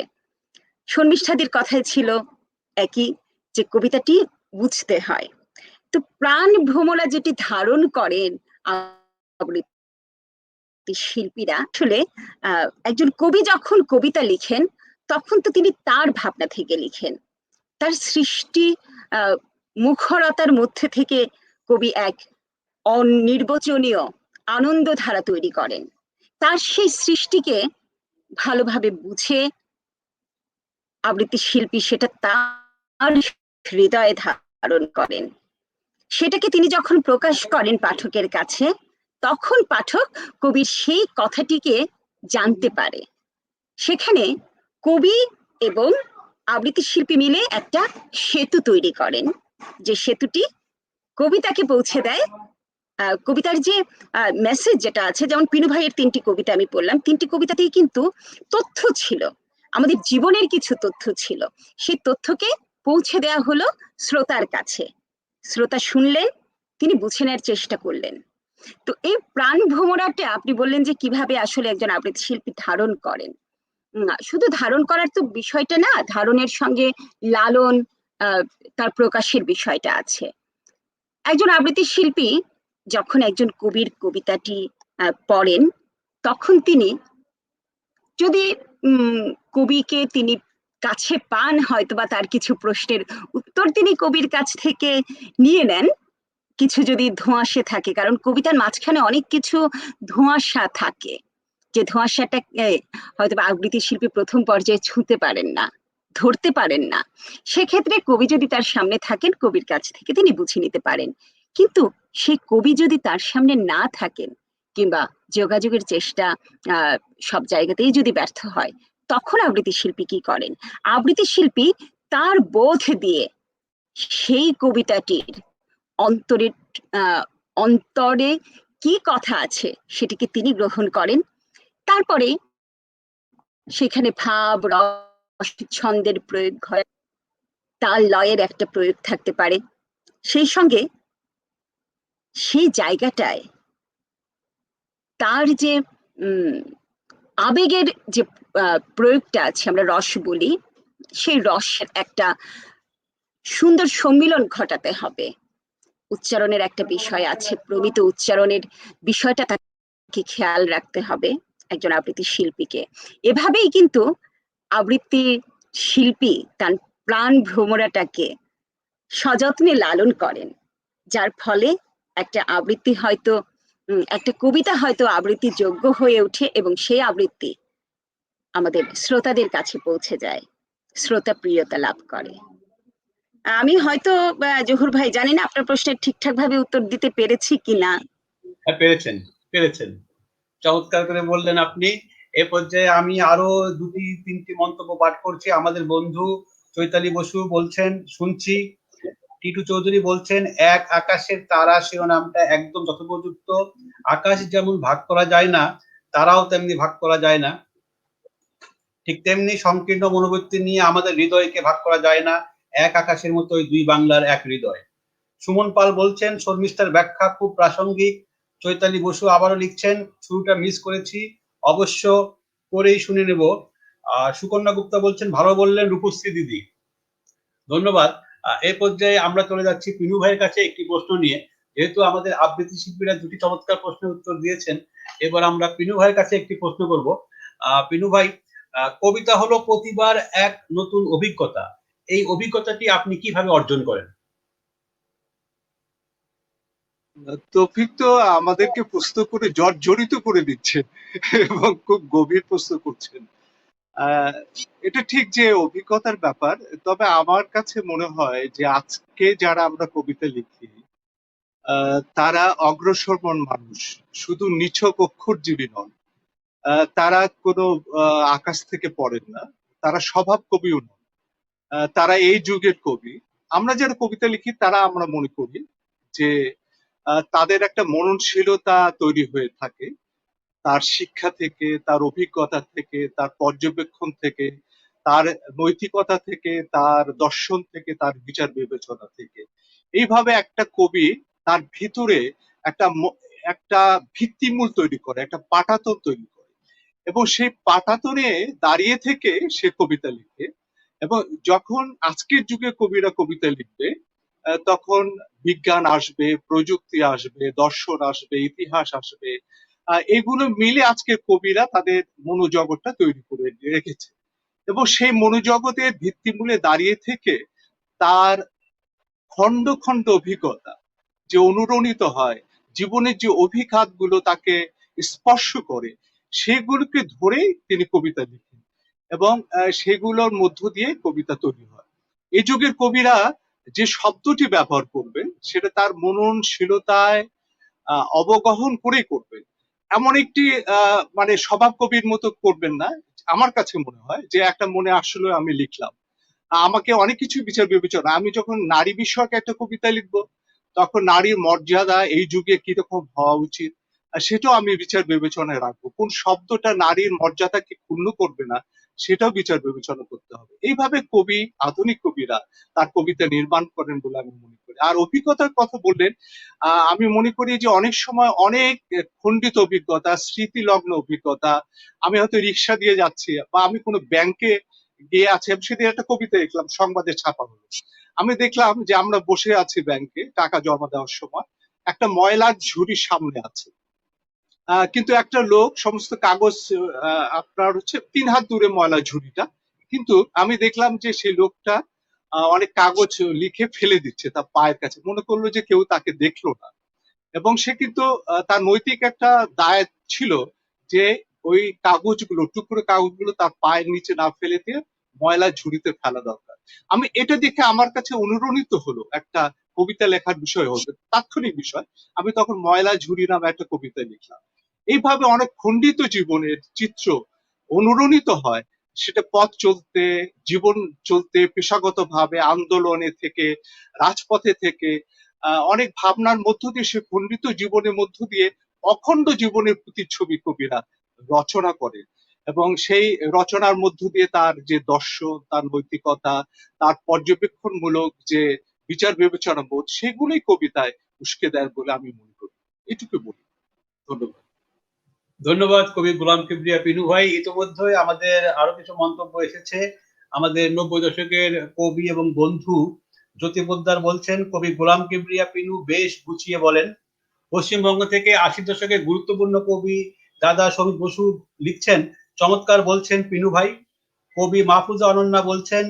শর্মিষ্ঠাদির কথাই ছিল একই, যে কবিতাটি বুঝতে হয়। তো প্রাণ ভ্রমরা যেটি ধারণ করেন আবৃত্তি শিল্পীরা, আসলে একজন কবি যখন কবিতা লিখেন তখন তো তিনি তার ভাবনা থেকে লিখেন, তার সৃষ্টি মুখরতার মধ্যে থেকে কবি এক অনির্বচনীয় আনন্দ ধারা তৈরি করেন। তার সেই সৃষ্টিকে ভালোভাবে বুঝে আবৃত্তি শিল্পী সেটা তার হৃদয়ে ধারণ করেন। সেটাকে তিনি যখন প্রকাশ করেন পাঠকের কাছে, তখন পাঠক কবির সেই কথাটিকে জানতে পারে। সেখানে কবি এবং আবৃত্তি শিল্পী মিলে একটা সেতু তৈরি করেন, যে সেতুটি কবিতাকে পৌঁছে দেয়। কবিতার যে মেসেজ যেটা আছে, যেমন পিনু ভাইয়ের 3টি কবিতা আমি পড়লাম, 3টি কবিতাতেই কিন্তু তথ্য ছিল, আমাদের জীবনের কিছু তথ্য ছিল। সেই তথ্যকে পৌঁছে দেওয়া হলো শ্রোতার কাছে। শ্রোতা শুনলেন, তিনি বুঝে নেওয়ার চেষ্টা করলেন। তো এই প্রাণ ভ্রমরাটা আপনি বললেন যে কিভাবে আসলে একজন আবৃত্তি শিল্পী ধারণ করেন। না, শুধু ধারণ করার তো বিষয়টা না, ধারণের সঙ্গে লালন তার প্রকাশের বিষয়টা আছে। একজন আবৃত্তি শিল্পী যখন একজন কবির কবিতাটি পড়েন, তখন তিনি যদি কবিকে তিনি কাছে পান, হয়তো বা তার কিছু প্রশ্নের উত্তর তিনি কবির কাছ থেকে নিয়ে নেন, কিছু যদি ধোঁয়াশে থাকে, কারণ কবিতার মাঝখানে অনেক কিছু ধোঁয়াশা থাকে, যে ধোঁয়াশাটা হয়তো বা আবৃত্তি শিল্পী প্রথম পর্যায়ে ছুঁতে পারেন না, ধরতে পারেন না। সেক্ষেত্রে কবি যদি তার সামনে থাকেন, কবির কাছ থেকে তিনি বুঝে নিতে পারেন। কিন্তু সেই কবি যদি তার সামনে না থাকেন, কিংবা যোগাযোগের চেষ্টা সব জায়গাতেই যদি ব্যর্থ হয়, তখন আবৃত্তি শিল্পী কি করেন? আবৃত্তি শিল্পী তার বোধ দিয়ে সেই কবিতাটির অন্তরের অন্তরে কি কথা আছে সেটিকে তিনি গ্রহণ করেন। তারপরে সেখানে ভাব, রস, ছন্দের প্রয়োগ হয়, তাল লয়ের একটা প্রয়োগ থাকতে পারে। সেই সঙ্গে সেই জায়গাটায় তার যে আবেগের যে প্রয়োগটা আছে, আমরা রস বলি, সেই রসের একটা সুন্দর সম্মিলন ঘটাতে হবে। উচ্চারণের একটা বিষয় আছে, প্রমিত উচ্চারণের বিষয়টা তাকে খেয়াল রাখতে হবে একজন আবৃত্তি শিল্পীকে। এভাবেই কিন্তু আবৃত্তি শিল্পী তার প্রাণ ভ্রমরাটাকে সযত্নে লালন করেন, যার ফলে একটা আবৃত্তি হয়তো একটা কবিতা হয়তো আবৃত্তি যোগ্য হয়ে ওঠে, এবং সেই আবৃত্তি আমাদের শ্রোতাদের কাছে পৌঁছে যায়, শ্রোতা প্রিয়তা লাভ করে। আমি হয়তো জহুর ভাই জানি না আপনার প্রশ্নের ঠিকঠাক ভাবে উত্তর দিতে পেরেছি কিনা। হ্যাঁ, পেরেছেন। চমৎকার করে বললেন আপনি। এ পর্যায়ে আমি আরো 2-3টি মন্তব্য পাঠ করছি। আমাদের বন্ধু চৈতালি বসু বলছেন শুনছি। টিটু চৌধুরী বলছেন এক আকাশের তারা শিরোনামটা একদম যথোপযুক্ত। আকাশ যেমন ভাগ করা যায় না, তারাও তেমনি ভাগ করা যায় না, ঠিক তেমনি সংকীর্ণ মনোবৃত্তি নিয়ে আমাদের হৃদয়কে ভাগ করা যায় না, এক আকাশের মতোই দুই বাংলার এক হৃদয়। সুমন পাল বলছেন শর্মিষ্ঠার ব্যাখ্যা খুব প্রাসঙ্গিক। চৈতালি বসু আবারও লিখছেন শুরুটা মিস করেছি, অবশ্য করেই শুনে নেব। সুকন্যা গুপ্তা বলছেন ভালো বললেন রূপশ্রী দিদি, ধন্যবাদ। এই পর্যায়ে আমরা চলে যাচ্ছি পিনু ভাইয়ের কাছে একটি প্রশ্ন নিয়ে। যেহেতু আমাদের আবৃত্তি শিল্পীরা দুটি চমৎকার প্রশ্নের উত্তর দিয়েছেন, এবার আমরা পিনু ভাইয়ের কাছে একটি প্রশ্ন করব। পিনু ভাই, কবিতা হলো প্রতিবার এক নতুন অভিজ্ঞতা, এই অভিজ্ঞতাটি আপনি কিভাবে অর্জন করেন? তৌফিক তো আমাদেরকে প্রশ্ন করে জর্জরিত করে দিচ্ছেন এবং খুব গভীর প্রশ্ন করছেন। আহ, এটা ঠিক যে অভিজ্ঞতার ব্যাপার, তবে আমার কাছে মনে হয় যে আজকে যারা আমরা কবিতা লিখি তারা অগ্রসরমান মানুষ, শুধু নিছক অক্ষরজীবী নন। তারা কোনো আকাশ থেকে পড়েন না, তারা স্বভাব কবিও নন, তারা এই যুগের কবি। আমরা যারা কবিতা লিখি তারা আমরা মনে করি যে তাদের একটা মননশীলতা তৈরি হয়ে থাকে তার শিক্ষা থেকে, তার অভিজ্ঞতা থেকে, তার পর্যবেক্ষণ থেকে, তার নৈতিকতা থেকে, তার দর্শন থেকে, তার বিচার বিবেচনা থেকে। এইভাবে একটা কবি তার ভিতরে একটা একটা ভিত্তিমূল তৈরি করে, একটা পাটাতন তৈরি করে, এবং সেই পাটাতনে দাঁড়িয়ে থেকে সে কবিতা লিখে। এবং যখন আজকের যুগে কবিরা কবিতা লিখবে তখন বিজ্ঞান আসবে, প্রযুক্তি আসবে, দর্শন আসবে, ইতিহাস আসবে, এগুলো মিলে আজকের কবিরা তাদের মনোজগৎটা তৈরি করে রেখেছে। এবং সেই মনোজগতের ভিত্তিমূলে দাঁড়িয়ে থেকে তার খন্ড খন্ড অভিজ্ঞতা যে অনুরণিত হয়, জীবনের যে অভিঘাতগুলো তাকে স্পর্শ করে, সেগুলোকে ধরেই তিনি কবিতা লিখেন এবং সেগুলোর মধ্য দিয়ে কবিতা তৈরি হয়। এই যুগের কবিরা যে শব্দটি ব্যবহার করবেন সেটা তার মননশীলতায় অবগাহন করেই করবেন। এমন একটি মানে স্বভাব কবির মতো করবেন না। আমার কাছে মনে হয় যে একটা মনে আসলে আমি লিখলাম, আমাকে অনেক কিছু বিচার বিবেচনা, আমি যখন নারী বিষয়ক একটা কবিতা লিখবো তখন নারীর মর্যাদা এই যুগে কিরকম হওয়া উচিত সেটাও আমি বিচার বিবেচনায় রাখবো। কোন শব্দটা নারীর মর্যাদাকে ক্ষুণ্ণ করবে না সেটাও বিচার বিবেচনা করতে হবে। এইভাবে কবি, আধুনিক কবিরা তার কবিতা নির্মাণ করেন বলে আমি মনে করি। আর অভিজ্ঞতার কথা বললেন, আমি মনে করি যে অনেক সময় অনেক খণ্ডিত অভিজ্ঞতা, স্মৃতিলগ্ন অভিজ্ঞতা, আমি হয়তো রিক্সা দিয়ে যাচ্ছি বা আমি কোনো ব্যাংকে গিয়ে আছে, সেদিন একটা কবিতা লিখলাম, সংবাদে ছাপা হলো। আমি দেখলাম যে আমরা বসে আছি ব্যাংকে টাকা জমা দেওয়ার সময়, একটা ময়লার ঝুড়ি সামনে আছে, কিন্তু একটা লোক সমস্ত কাগজ আপনার হচ্ছে 3 হাত দূরে ময়লা ঝুড়িটা, কিন্তু আমি দেখলাম যে সেই লোকটা অনেক কাগজ লিখে ফেলে দিচ্ছে তার পায়ের কাছে, মনে করলো যে কেউ তাকে দেখলো না। এবং সে কিন্তু তার নৈতিক একটা দায় ছিল যে ওই কাগজগুলো, টুকরো কাগজগুলো তার পায়ের নিচে না ফেলে দিয়ে ময়লা ঝুড়িতে ফেলা দরকার। আমি এটা দেখে আমার কাছে অনুরণিত হলো একটা কবিতা লেখার বিষয় হতো, তাৎক্ষণিক বিষয়। আমি তখন ময়লা ঝুড়ি নামে একটা কবিতা লিখলাম। এইভাবে অনেক খণ্ডিত জীবনের চিত্র অনুরণিত হয়, সেটা পথ চলতে, জীবন চলতে, পেশাগত ভাবে, আন্দোলনে থেকে, রাজপথে থেকে, অনেক ভাবনার মধ্য দিয়ে সে খণ্ডিত জীবনের মধ্য দিয়ে অখণ্ড জীবনের প্রতিচ্ছবি কবিরা রচনা করে। এবং সেই রচনার মধ্য দিয়ে তার যে দর্শন, তার নৈতিকতা, তার পর্যবেক্ষণমূলক যে বিচার বিবেচনা বোধ, সেগুলোই কবিতায় উস্কে দেয় বলে আমি মনে করি। এটুকু বলি। ধন্যবাদ। ধন্যবাদ কবি গোলাম কিবরিয়া পিনু ভাই। ইতিমধ্যে আমাদের আরো কিছু মন্তব্য এসেছে। আমাদের 90 দশকের কবি এবং বন্ধু জ্যোতি পোদ্দার বলছেন, কবি গোলাম কিবরিয়া পিনু বেশ গুছিয়ে বলেন। পশ্চিমবঙ্গ থেকে 80 দশকের গুরুত্বপূর্ণ কবি দাদা শমীক বসু লিখছেন, চমৎকার বলছেন পিনু ভাই। কবি মাহফুজা অনন্যা বলছেন,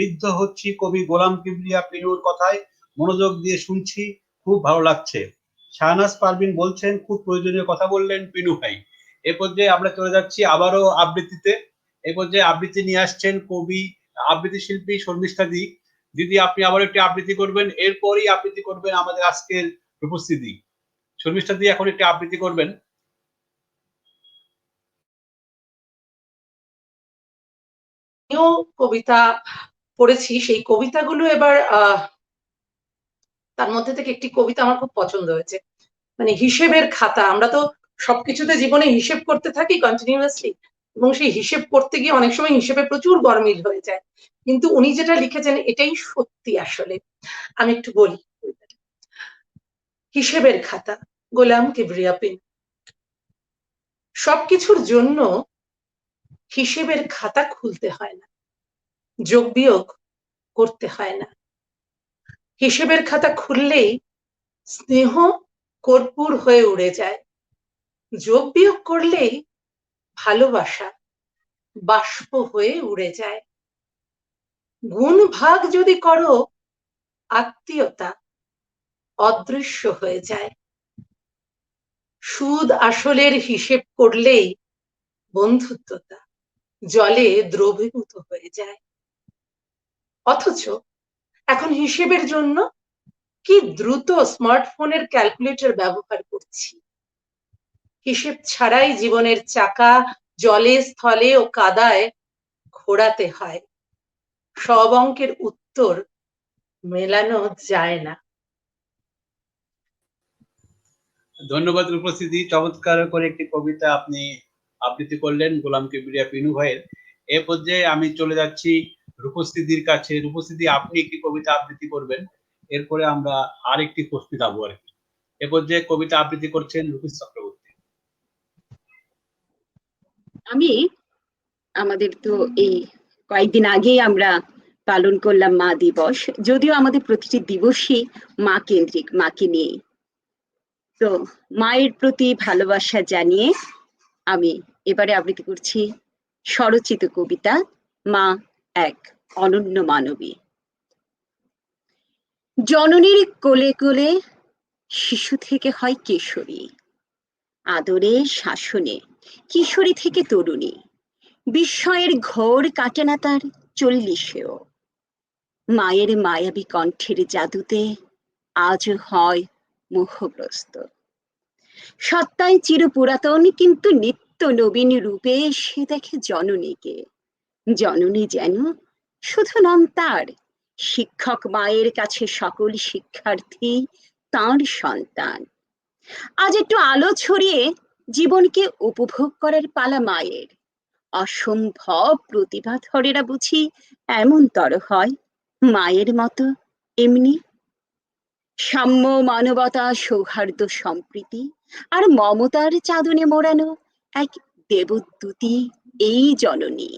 ঋদ্ধ হচ্ছি কবি গোলাম কিবরিয়া পিনুর কথায়, মনোযোগ দিয়ে শুনছি, খুব ভালো লাগছে। শাহনাজ পারভিন বলছেন, খুব প্রয়োজনীয় কথা বললেন পিনু ভাই। এ পর্যায়ে আমরা চলে যাচ্ছি আবারও আবৃত্তিতে। এ পর্যায়ে আবৃত্তি নিয়ে আসছেন কবি, আবৃত্তি শিল্পী শর্মিষ্ঠা দি। দিদি, আপনি আবার একটি আবৃত্তি করবেন, এরপরই আবৃত্তি করবেন আমাদের আজকের উপস্থিতি। শর্মিষ্ঠা দি এখন একটি আবৃত্তি করবেন। কবিতা পড়েছি, সেই কবিতাগুলো এবার তার মধ্যে থেকে একটি কবিতা আমার খুব পছন্দ হয়েছে, মানে হিসেবের খাতা। আমরা তো সবকিছুতে জীবনে হিসেব করতে থাকি কন্টিনিউয়াসলি, এবং সেই হিসেব করতে গিয়ে অনেক সময় হিসেবে প্রচুর গরমিল হয়ে যায়, কিন্তু উনি যেটা লিখেছেন এটাই সত্যি। আসলে আমি একটু বলি। হিসেবের খাতা, গোলাম কিবরিয়া পিনু। সবকিছুর জন্য হিসেবের খাতা খুলতে হয় না, যোগ বিয়োগ করতে হয় না। হিসেবের খাতা খুললেই স্নেহ কর্পূর হয়ে উড়ে যায়, যোগ বিয়োগ করলেই ভালোবাসা বাষ্প হয়ে উড়ে যায়। গুণ ভাগ যদি করো, আত্মীয়তা অদৃশ্য হয়ে যায়। সুদ আসলের হিসেব করলেই বন্ধুত্বতা জলে দ্রবীভূত হয়ে যায়। অথচ এখন হিসেবের জন্য কি দ্রুত স্মার্টফোনের ক্যালকুলেটর ব্যবহার করছি। হিসেব ছাড়াই জীবনের চাকা জলে, স্থলে ও কাদায় ঘোরাতে হয়। সব অঙ্কের উত্তর মেলানো যায় না। ধন্যবাদ উপস্থিতি। চমৎকার করে একটি কবিতা আপনি আবৃত্তি করলেন গোলাম কিবরিয়া পিনু ভাইয়ের। এ পর্যায়ে আমি চলে যাচ্ছি রূপস্থিতির কাছে। রূপস্থিতি, আপনি একটি কবিতা আবৃত্তি করবেন, এরপরে আমরা আরেকটি প্রশ্ন যাবো আর কি। এ পর্যায়ে কবিতা আবৃত্তি করছেন রূপেশ চক্রবর্তী। আমি, আমাদের তো এই কয়েকদিন আগেই আমরা পালন করলাম মা দিবস, যদিও আমাদের প্রতিটি দিবসই মা কেন্দ্রিক, মাকে নিয়েই। তো মায়ের প্রতি ভালোবাসা জানিয়ে আমি এবারে আবৃত্তি করছি স্বরচিত কবিতা মা এক অনন্য মানবী। জননীর কোলে কোলে শিশু থেকে হয় কিশোরী, আদরে শাসনে কিশোরী থেকে তরুণী, বিস্ময়ের ঘোর কাটে না তার 40-এও। মায়ের মায়াবী কণ্ঠের জাদুতে আজও হয় মোহগ্রস্ত। সত্তায় চির পুরাতন কিন্তু নিত্য নবীন রূপে সে দেখে জননীকে। জননী যেন শুধু নন তার শিক্ষক, মায়ের কাছে সকল শিক্ষার্থী তাঁর সন্তান। আজ একটু আলো ছড়িয়ে জীবনকে উপভোগ করার পালা মায়ের। অসম্ভব প্রতিভাধরেরা বুঝি এমন তর হয় মায়ের মতো এমনি। সাম্য, মানবতা, সৌহার্দ্য, সম্প্রীতি আর মমতার চাদনে মোড়ানো এক দেবদূতী এই জননী,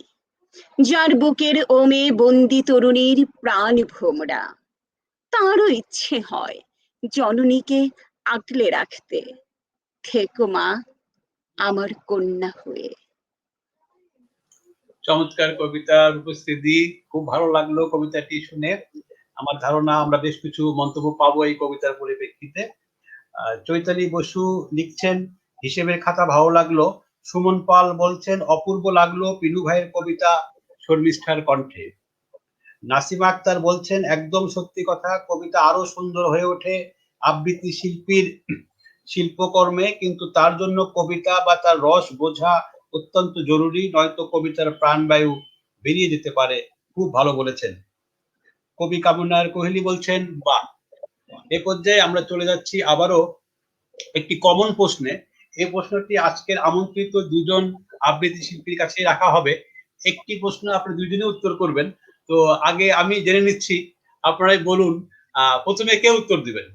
যার বুকের ওমে বন্দি তরুণীর প্রাণ ভোমরা। তাঁরও ইচ্ছে হয় জননীকে আগলে রাখতে। থেকো মা আমার কন্যা হয়ে। চমৎকার কবিতার উপস্থিতি, খুব ভালো লাগলো কবিতাটি শুনে। আমার ধারণা আমরা বেশ কিছু মন্তব্য পাবো এই কবিতার পরিপ্রেক্ষিতে। চৈতালি বসু লিখছেন, হিসেবের খাতা ভালো লাগলো। সুমন পাল বলছেন, অপূর্ব লাগলো পিনু ভাইয়ের কবিতা শর্মিষ্ঠার কণ্ঠে। নাসিমা আক্তার বলছেন, একদম সত্যি কথা, কবিতা আরো সুন্দর হয়ে ওঠে আবৃত্তি শিল্পীর শিল্পকর্মে, কিন্তু তার জন্য কবিতা বা তার রস বোঝা অত্যন্ত জরুরি, নয়তো কবিতার প্রাণবায়ু বেরিয়ে যেতে পারে। খুব ভালো বলেছেন। কবি কামনার কোহলি বলছেন, বাহ। এ পর্যায়ে আমরা চলে যাচ্ছি আবারও একটি কমন প্রশ্নে। এই প্রশ্নটি আজকের আমন্ত্রিত দুজন আবৃত্তি শিল্পীর কাছে রাখা হবে। একটি প্রশ্ন আপনি দুইজনে উত্তর করবেন। তো আগে আমি জেনে নিচ্ছি, আপনারাই বলুন, প্রথমে কে উত্তর দিবেন?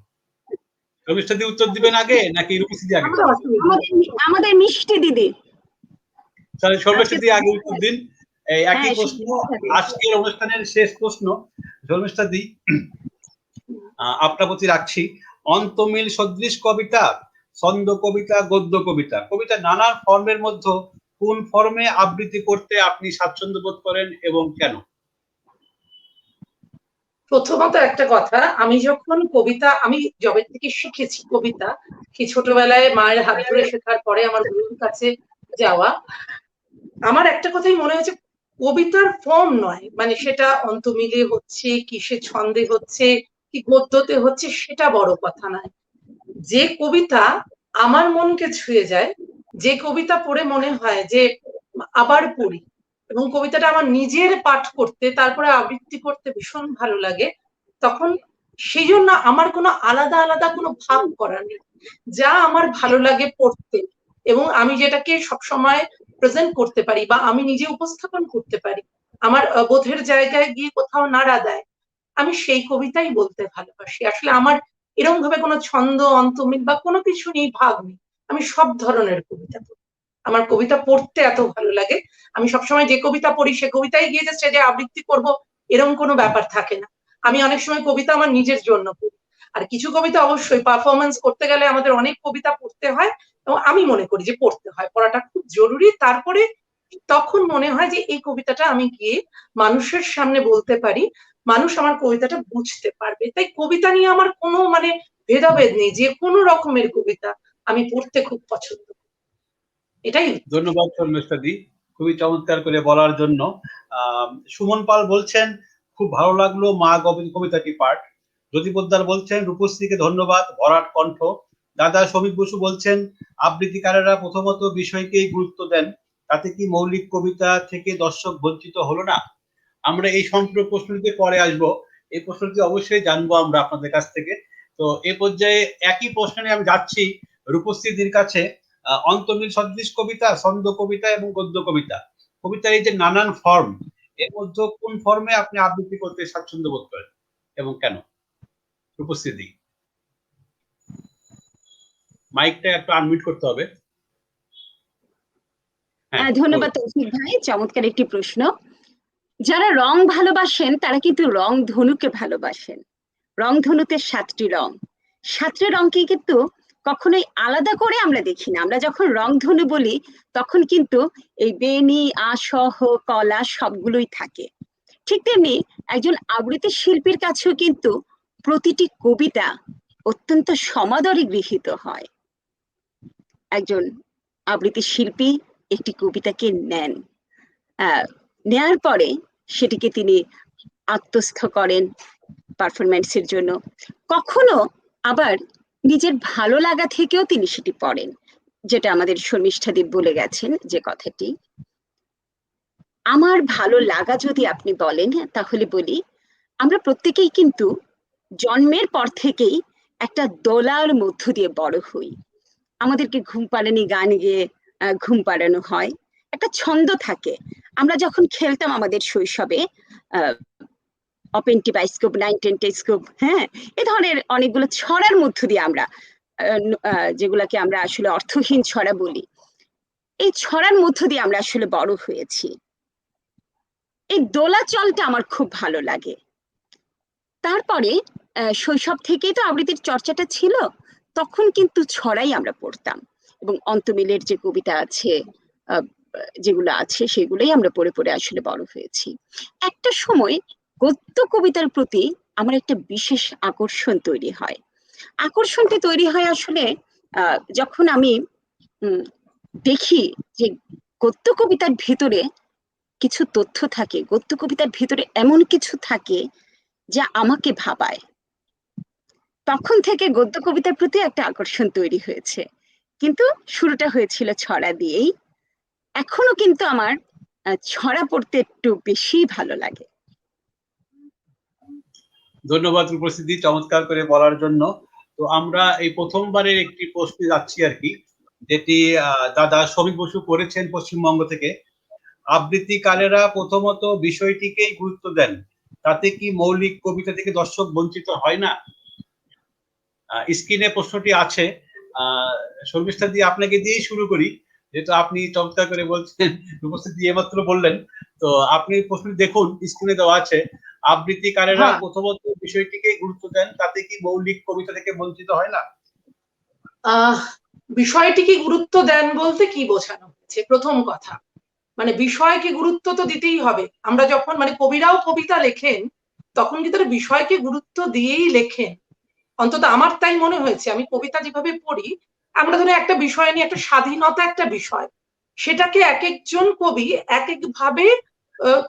রমেশটা দি উত্তর দিবেন আগে নাকি রূপসী আগে? আমাদের মিষ্টি দিদি। তাহলে শর্মিষ্ঠা দি আগে উত্তর দিন। এই একই হ্যাঁ, প্রশ্ন, আজকের অনুষ্ঠানের শেষ প্রশ্ন। শর্মিষ্ঠা দি, আপনার প্রতি রাখছি, অন্তমিল সদৃশ কবিতা, ছন্দ কবিতা, গদ্য কবিতা, কবিতা নানা ফর্মের মধ্যে কোন ফর্মে আবৃত্তি করতে আপনি স্বাচ্ছন্দ্য বোধ করেন এবং কেন? প্রথমত একটা কথা, আমি যখন কবিতা, আমি যবে থেকে শিখেছি কবিতা, কি ছোটবেলায় মায়ের হাত ধরে শেখার পরে আমার গুরুর কাছে যাওয়া, আমার একটা কথাই মনে হয়েছে, কবিতার ফর্ম নয়, মানে সেটা অন্তমিলে হচ্ছে কি সে ছন্দে হচ্ছে কি গদ্যতে হচ্ছে সেটা বড় কথা নয়। যে কবিতা আমার মনকে ছুঁয়ে যায়, যে কবিতা পড়ে মনে হয় যে আবার পড়ি, এবং কবিতাটা আমার নিজের পাঠ করতে তারপরে আবৃত্তি করতে ভীষণ ভালো লাগে, তখন সেই জন্য আমার কোনো আলাদা আলাদা কোনো ভাব করা নেই। যা আমার ভালো লাগে পড়তে এবং আমি যেটাকে সবসময় প্রেজেন্ট করতে পারি বা আমি নিজে উপস্থাপন করতে পারি, আমার বোধের জায়গায় গিয়ে কোথাও নাড়া দেয়, আমি সেই কবিতাই বলতে ভালোবাসি। আসলে আমার এরকম ভাবে কোনো ছন্দ অন্তমিল বা কোনো কিছু নেই, ভাগ নেই, আমি সব ধরনের কবিতা পড়ি। আমার কবিতা পড়তে এত ভালো লাগে, আমি সবসময় যে কবিতা পড়ি সে কবিতায় গিয়ে যে স্টেজে আবৃত্তি করব এরকম কোনো ব্যাপার থাকে না। আমি অনেক সময় কবিতা আমার নিজের জন্য পড়ি, আর কিছু কবিতা অবশ্যই পারফরমেন্স করতে গেলে আমাদের অনেক কবিতা পড়তে হয়, এবং আমি মনে করি যে পড়তে হয়, পড়াটা খুব জরুরি। তারপরে তখন মনে হয় যে এই কবিতাটা আমি গিয়ে মানুষের সামনে বলতে পারি, মানুষ আমার কবিতাটা বুঝতে পারবে। তাই কবিতা নিয়ে আমার কোনো মানে ভেদাভেদ নেই, যে কোনো রকমের কবিতা আমি পড়তে খুব পছন্দ করি। এটাই। ধন্যবাদ শর্মিষ্ঠা দি, খুবই চমৎকার করে বলার জন্য। সুমন পাল বলছেন খুব ভালো লাগলো মা কবিতাটি পাঠ। জ্যোতি পোদ্দার বলছেন রূপশ্রীকে ধন্যবাদ, ভরাট কণ্ঠ। দাদা শ্রমিক বসু বলছেন আবৃত্তিকারেরা প্রথমত বিষয়কেই গুরুত্ব দেন, তাতে কি মৌলিক কবিতা থেকে দর্শক বঞ্চিত হলো না? আমরা এই সম্পূর্ণ প্রশ্নটিতে পরে আসবো, এই প্রশ্নটি অবশ্যই জানবো আমরা আপনাদের কাছ থেকে। তো এই পর্যায়ে একই প্রশ্ন নিয়ে আমি যাচ্ছি রূপশ্রীদির কাছে। অন্তমিল সদৃশ কবিতা, ছন্দ কবিতা এবং গদ্য কবিতা, কবিতার এই যে নানান ফর্ম, এর মধ্যে কোন ফর্মে আপনি আবৃত্তি করতে স্বাচ্ছন্দ্য বোধ করেন এবং কেন? রূপশ্রীদি, মাইকটা একটু আনমিউট করতে হবে। ধন্যবাদ তৌফিক ভাই, চমৎকার একটি প্রশ্ন। যারা রং ভালোবাসেন তারা কিন্তু রং ধনুকে ভালোবাসেন। রং ধনুতে 7টি রং, 7টি রংকে কিন্তু কখনোই আলাদা করে আমরা দেখি না। আমরা যখন রং ধনু বলি তখন কিন্তু এই বেনি আসহ কলা সবগুলোই থাকে। ঠিক তেমনি একজন আবৃত্তি শিল্পীর কাছেও কিন্তু প্রতিটি কবিতা অত্যন্ত সমাদরে গৃহীত হয়। একজন আবৃত্তি শিল্পী একটি কবিতাকে নেন, নেয়ার পরে সেটিকে তিনি আত্মস্থ করেন পারফরমেন্সের জন্য। কখনো আবার নিজের ভালো লাগা থেকেও তিনি সেটি পড়েন, যেটা আমাদের শর্মিষ্ঠাদি বলে গেছেন যে কথাটি। আমার ভালো লাগা যদি আপনি বলেন তাহলে বলি, আমরা প্রত্যেকেই কিন্তু জন্মের পর থেকেই একটা দোলার মধ্য দিয়ে বড় হই। আমাদেরকে ঘুম পাড়ানি গান গেয়ে ঘুম পাড়ানো হয়, একটা ছন্দ থাকে। আমরা যখন খেলতাম আমাদের শৈশবে ওপেন টি বাইস্কোপ, 9-10 টেলিস্কোপ, হ্যাঁ, এ ধরনের অনেকগুলো ছড়ার মধ্য দিয়ে আমরা যেগুলাকে আমরা আসলে অর্থহীন ছড়া বলি, এই ছড়ার মধ্য দিয়ে আমরা আসলে বড় হয়েছি। এই দোলাচলটা আমার খুব ভালো লাগে। তারপরে শৈশব থেকেই তো আবৃত্তির চর্চাটা ছিল, তখন কিন্তু ছড়াই আমরা পড়তাম, এবং অন্তমিলের যে কবিতা আছে যেগুলো আছে সেগুলোই আমরা পড়ে পড়ে আসলে বড় হয়েছি। একটা সময় গদ্য কবিতার প্রতি আমার একটা বিশেষ আকর্ষণ তৈরি হয়। আকর্ষণটা তৈরি হয় আসলে যখন আমি দেখি যে গদ্য কবিতার ভেতরে কিছু তথ্য থাকে, গদ্য কবিতার ভেতরে এমন কিছু থাকে যা আমাকে ভাবায়। তখন থেকে গদ্য কবিতার প্রতি একটা আকর্ষণ তৈরি হয়েছে, কিন্তু শুরুটা হয়েছিল ছড়া দিয়েই। এখনো কিন্তু আমার ছড়া পড়তে একটু বেশি ভালো লাগে। ধন্যবাদ রূপশ্রীদি, চমৎকার করে বলার জন্য। তো আমরা এই প্রথমবারের একটি প্রশ্নে যাচ্ছি আর কি, যেটি দাদা শ্রমিক বসু করেছেন পশ্চিমবঙ্গ থেকে। আবৃত্তিকারেরা প্রথমত বিষয়টিকেই গুরুত্ব দেন, তাতে কি মৌলিক কবিতা থেকে দর্শক বঞ্চিত হয় না? স্ক্রিনে প্রশ্নটি আছে। শর্মিষ্ঠা দিয়ে আপনাকে দিয়েই শুরু করি, যেহেতু আপনি চমৎকার করে বলছেন, রূপশ্রী দিয়ে মাত্র বললেন। তো আপনি প্রশ্নটি দেখুন, স্ক্রিনে দেওয়া আছে। আবৃত্তিকারেরা প্রথমত বিষয়টিকেই গুরুত্ব দেন, তাতে কি মৌলিক কবিতা থেকে বঞ্চিত হয় না? বিষয়টিকে গুরুত্ব দেন বলতে কি বোঝানো হচ্ছে? প্রথম কথা, মানে বিষয়কে গুরুত্ব তো দিতেই হবে। আমরা যখন মানে কবিরাও কবিতা লেখেন তখন কি তারা বিষয়কে গুরুত্ব দিয়েই লেখেন? অন্তত আমার তাই মনে হয়েছে। আমি কবিতা যেভাবে পড়ি, আমরা ধরো একটা বিষয় নিয়ে, একটা স্বাধীনতা একটা বিষয়, সেটাকে এক একজন কবি এক এক ভাবে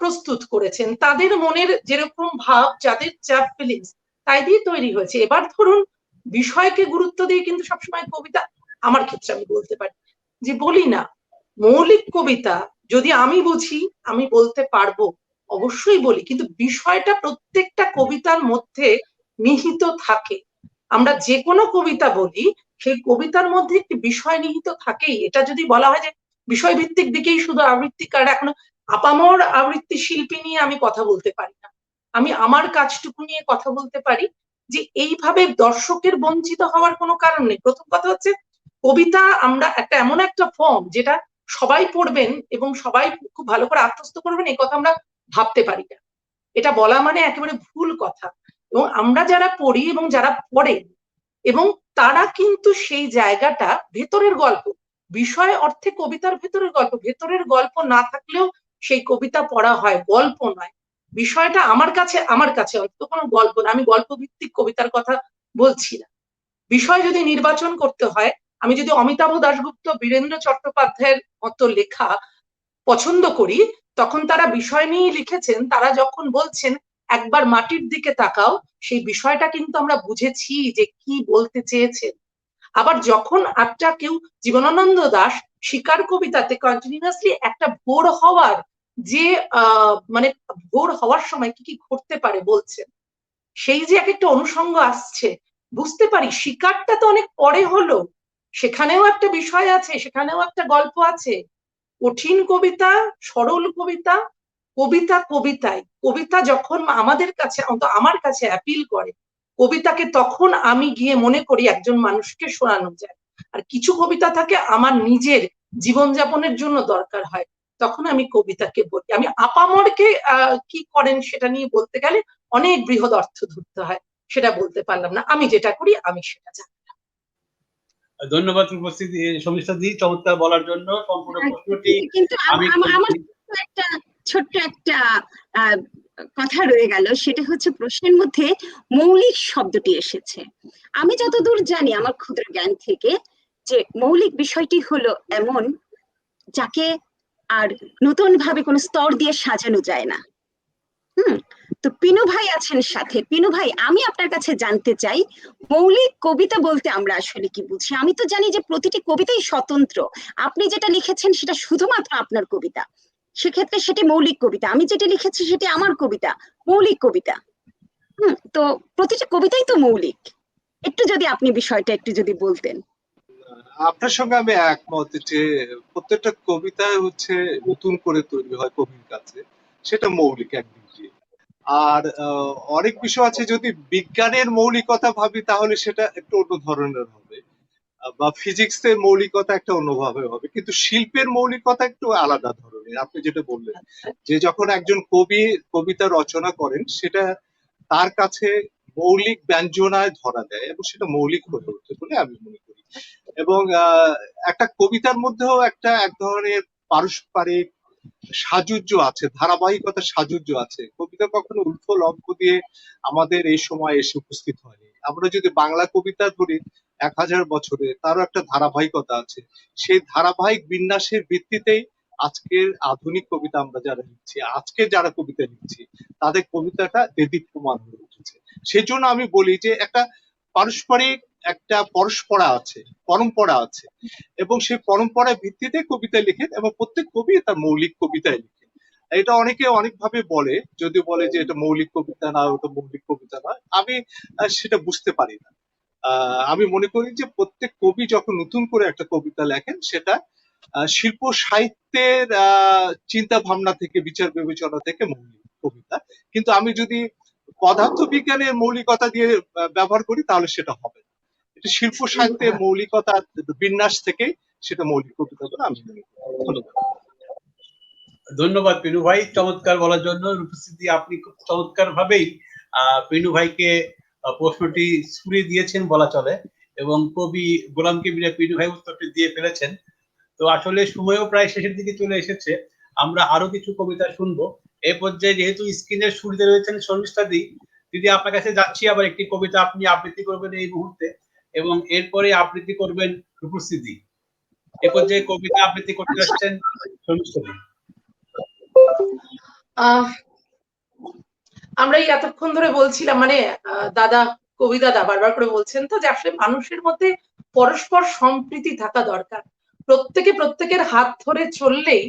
প্রস্তুত করেছেন, তাদের মনের যেরকম ভাব, যাদের যা ফিলিংস, তাই দিয়ে তৈরি হয়েছে। এবার ধরুন বিষয়কে গুরুত্ব দিয়ে কিন্তু সবসময় কবিতা, আমার ক্ষেত্রে আমি বলতে পারি যে বলি না। মৌলিক কবিতা যদি আমি বুঝি, আমি বলতে পারবো, অবশ্যই বলি, কিন্তু বিষয়টা প্রত্যেকটা কবিতার মধ্যে নিহিত থাকে। আমরা যে কোনো কবিতা বলি, সেই কবিতার মধ্যে একটি বিষয় নিহিত থাকেই। এটা যদি বলা হয় যে বিষয় ভিত্তিক দিকেই শুধু আবৃত্তিকার, এখনো আপামর আবৃত্তি শিল্পী নিয়ে আমি কথা বলতে পারি না। আমি আমার কাজটুকু নিয়ে কথা বলতে পারি যে এইভাবে দর্শকের বঞ্চিত হওয়ার কোনো কারণ নেই। প্রথম কথা হচ্ছে, কবিতা আমরা একটা এমন একটা ফর্ম যেটা সবাই পড়বেন এবং সবাই খুব ভালো করে আত্মস্থ করবেন, এই কথা আমরা ভাবতে পারি না। এটা বলা মানে একেবারে ভুল কথা। এবং আমরা যারা পড়ি এবং যারা পড়ে, এবং তারা কিন্তু সেই জায়গাটা ভেতরের গল্প, বিষয় অর্থে কবিতার ভেতরের গল্প, ভেতরের গল্প না থাকলেও সেই কবিতা পড়া হয়, গল্প নয়। বিষয়টা আমার কাছে অন্তত কোনো গল্প না, আমি গল্প ভিত্তিক কবিতার কথা বলছি না। বিষয় যদি নির্বাচন করতে হয়, আমি যদি অমিতাভ দাশগুপ্ত, বীরেন্দ্র চট্টোপাধ্যায়ের মতো লেখা পছন্দ করি, তখন তারা বিষয় নিয়ে লিখেছেন। তারা যখন বলছেন একবার মাটির দিকে তাকাও, সেই বিষয়টা কিন্তু আমরা বুঝেছি যে কি বলতে চেয়েছেন। আবার যখন একটা কেউ, জীবনানন্দ দাশ শিকার কবিতাতে কন্টিনিউয়াসলি একটা ভোর হওয়ার যে মানে ভোর হওয়ার সময় কি কি ঘটতে পারে বলছেন, সেই যে একটা অনুষঙ্গ আসছে, বুঝতে পারি শিকারটা তো অনেক পরে হলো, সেখানেও একটা বিষয় আছে, সেখানেও একটা গল্প আছে। কঠিন কবিতা, সরল কবিতা, কবিতা কবিতায়, কবিতা যখন আমাদের কাছে, অন্তত আমার কাছে অ্যাপিল করে, কবিতাকে তখন আমি গিয়ে মনে করি একজন মানুষকে শোনানো যায়। আর কিছু কবিতা থাকে আমার নিজের জীবনযাপনের জন্য দরকার হয়, তখন আমি কবিতাকে বলি। আমি আপামরকে কি করেন সেটা নিয়ে বলতে গেলে অনেক বৃহৎ অর্থ ধরতে হয়, সেটা বলতে পারলাম না। আমি যেটা করি আমি সেটা জানি। ধন্যবাদ উপস্থিতি শর্মিষ্ঠা দি, চমৎকার বলার জন্য। সম্পূর্ণ প্রশ্নটি কিন্তু আমি আমার একটা ছোট্ট একটা কথা রয়ে গেল, সেটা হচ্ছে প্রশ্নের মধ্যে মৌলিক শব্দটি এসেছে। আমি যতদূর জানি আমার ক্ষুদ্র জ্ঞান থেকে, যে মৌলিক বিষয়টি হলো এমন যাকে আর নতুন ভাবে কোনো স্তর দিয়ে সাজানো যায় না। তো পিনু ভাই আছেন সাথে। পিনু ভাই, আমি আপনার কাছে জানতে চাই, মৌলিক কবিতা বলতে আমরা আসলে কি বুঝি? আমি তো জানি যে প্রতিটি কবিতাই স্বতন্ত্র, আপনি যেটা লিখেছেন সেটা শুধুমাত্র আপনার কবিতা, সেক্ষেত্রে সেটি মৌলিক কবিতা। আমি যেটা লিখেছি সেটি আমার কবিতা, মৌলিক কবিতা। তো প্রতিটি কবিতাই তো মৌলিক। একটু যদি আপনি বিষয়টা একটু যদি বলতেন। আপনার সঙ্গে আমি একমত যে প্রত্যেকটা কবিতা হচ্ছে নতুন করে তৈরি হয় কবির কাছে, সেটা মৌলিক একদিক দিয়ে। আর অনেক বিষয় আছে, যদি বিজ্ঞানের মৌলিকতা ভাবি তাহলে সেটা একটু অন্য ধরনের হবে, বা ফিজিক্সের মৌলিকতা একটা অন্যভাবে হবে, কিন্তু শিল্পের মৌলিকতা একটু আলাদা ধরনের। আপনি যেটা বললেন যে যখন একজন কবি কবিতা রচনা করেন, সেটা তার কাছে মৌলিক ব্যঞ্জনায় ধরা দেয় এবং সেটা মৌলিক হয়ে ওঠে বলে আমি মনে করি। এবং একটা কবিতার মধ্যেও একটা এক ধরনের পারস্পরিক সাযুজ্য আছে, ধারাবাহিকতা সাযুজ্য আছে। কবিতা কখনো উল্ফ লম্ফ দিয়ে আমাদের এই সময় এসে উপস্থিত হয়নি। আমরা যদি বাংলা কবিতা ধরি 1000 বছরে, তারও একটা ধারাবাহিকতা আছে। সেই ধারাবাহিক বিন্যাসের ভিত্তিতেই আজকের আধুনিক কবিতা আমরা যারা লিখছি, আজকে যারা কবিতা লিখছি, তাদের কবিতাটা দেদীপ্যমান হয়ে উঠেছে। সেই জন্য আমি বলি যে একটা পারস্পরিক একটা পরস্পরা আছে, পরম্পরা আছে, এবং সেই পরম্পরার ভিত্তিতে কবিতা লিখেন এবং প্রত্যেক কবি তার মৌলিক কবিতায় লিখেন। এটা অনেকে অনেকভাবে বলে, যদি বলে যে এটা মৌলিক কবিতা না, ওটা মৌলিক কবিতা নয়, আমি সেটা বুঝতে পারি না। আমি মনে করি যে প্রত্যেক কবি যখন নতুন করে একটা কবিতা লেখেন, সেটা শিল্প সাহিত্যের চিন্তা ভাবনা থেকে, বিচার বিবেচনা থেকে মৌলিক কবিতা। কিন্তু আমি যদি পদার্থ বিজ্ঞানের মৌলিকতা দিয়ে ব্যবহার করি, তাহলে সেটা হবে না। এটা শিল্প সাহিত্যের মৌলিকতা বিন্যাস থেকে সেটা মৌলিক কবিতা বলে আমি মনে করি। ধন্যবাদ। ধন্যবাদ পিনু ভাই, চমৎকার বলার জন্য। উপস্থিতি আপনি খুব চমৎকার ভাবেই পিনু ভাইকে প্রশ্নটি ছুড়ে দিয়েছেন বলা চলে, এবং কবি গোলাম কিবরিয়া পিনু ভাই উত্তরটি দিয়ে ফেলেছেন। তো আসলে সময়ও প্রায় শেষের দিকে চলে এসেছে, আমরা আরো কিছু কবিতা শুনবো। এই পর্যায়ে যেহেতু স্ক্রিনের শুরুতে রয়েছেন শর্মিষ্ঠা দি, দিদি আপনার কাছে যাচ্ছি, আবার একটি কবিতা আপনি আবৃত্তি করবেন এই মুহূর্তে, এবং এরপরে আবৃত্তি করবেন উপস্থিতি। এ পর্যায়ে কবিতা আবৃত্তি করতে আসছেন শর্মিষ্ঠা দি। আমরা এই এতক্ষণ ধরে বলছিলাম, মানে দাদা, কবি দাদা বারবার করে বলছেন তো যে আসলে মানুষের মধ্যে পরস্পর সম্প্রীতি থাকা দরকার। প্রত্যেকে প্রত্যেকের হাত ধরে চললেই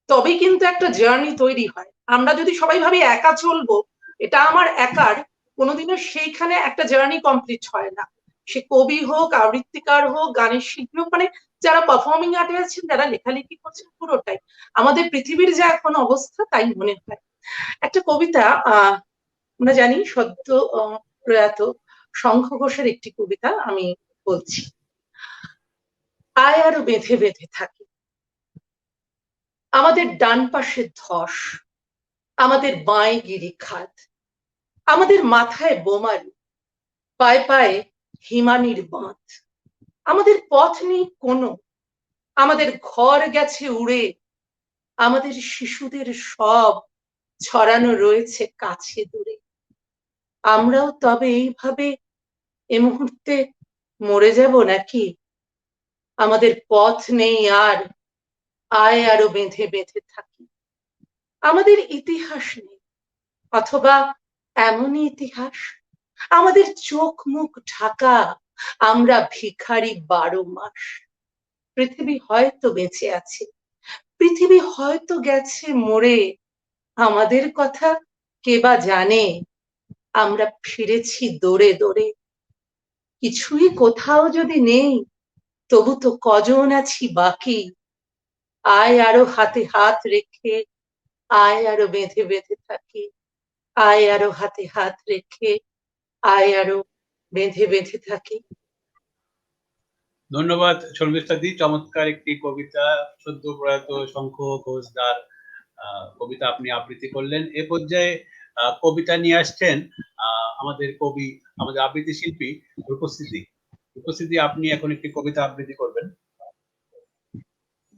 তবেই কিন্তু একটা জার্নি তৈরি হয়। আমরা যদি সবাই ভাবি একা চলবো, এটা আমার একার, কোনোদিনও সেইখানে একটা জার্নি কমপ্লিট হয় না। সে কবি হোক, আবৃত্তিকার হোক, গানের শিল্পী হোক, মানে যারা পারফর্মিং আর্টে আছেন, যারা লেখালেখি করছেন, পুরোটাই। আমাদের পৃথিবীর যা এখন অবস্থা, তাই মনে হয়। একটা কবিতা আমরা জানি, সদ্য প্রয়াত শঙ্খ ঘোষের একটি কবিতা আমি বলছি। আয় আরো বেঁধে বেঁধে থাকি, আমাদের ডান পাশে ধস, আমাদের বাঁয়ে গিরিখাত, আমাদের মাথায় বোমারু, পায়ে পায়ে হিমানির বাঁধ। আমাদের পথ নেই কোনো, আমাদের ঘর গেছে উড়ে, আমাদের শিশুদের সব ছড়ানো রয়েছে কাছে দূরে। আমরাও তবে এইভাবে এ মুহূর্তে মরে যাব নাকি? আমাদের পথ নেই আর, আয় আরো বেঁধে বেঁধে থাকি। আমাদের ইতিহাস নেই, অথবা এমনই ইতিহাস আমাদের চোখ মুখ ঢাকা, আমরা ভিখারি 12 মাস। পৃথিবী হয়তো বেঁচে আছে, পৃথিবী হয়তো গেছে মরে, আমাদের কথা কে বা জানে? আমরা ফিরেছি দৌড়ে দৌড়ে। কিছুই কোথাও যদি নেই, তবু তো কজন আছি বাকি। আয় আরো হাতে হাত রেখে, আয় আরো বেঁধে বেঁধে থাকি। আয় আরো হাতে হাত রেখে, আয় আরো বেঁধে বেঁধে থাকি। ধন্যবাদ শর্মিষ্ঠা দি, চমৎকার একটি কবিতা, সদ্য প্রয়াত শঙ্খ ঘোষদার কবিতা আপনি আবৃত্তি করলেন। এ পর্যায়ে কবিতা নিয়ে আসছেন আমাদের কবি, আমাদের আবৃত্তি শিল্পী রূপস্থিতি। রূপস্থিতি, আপনি এখন একটি কবিতা আবৃত্তি করবেন।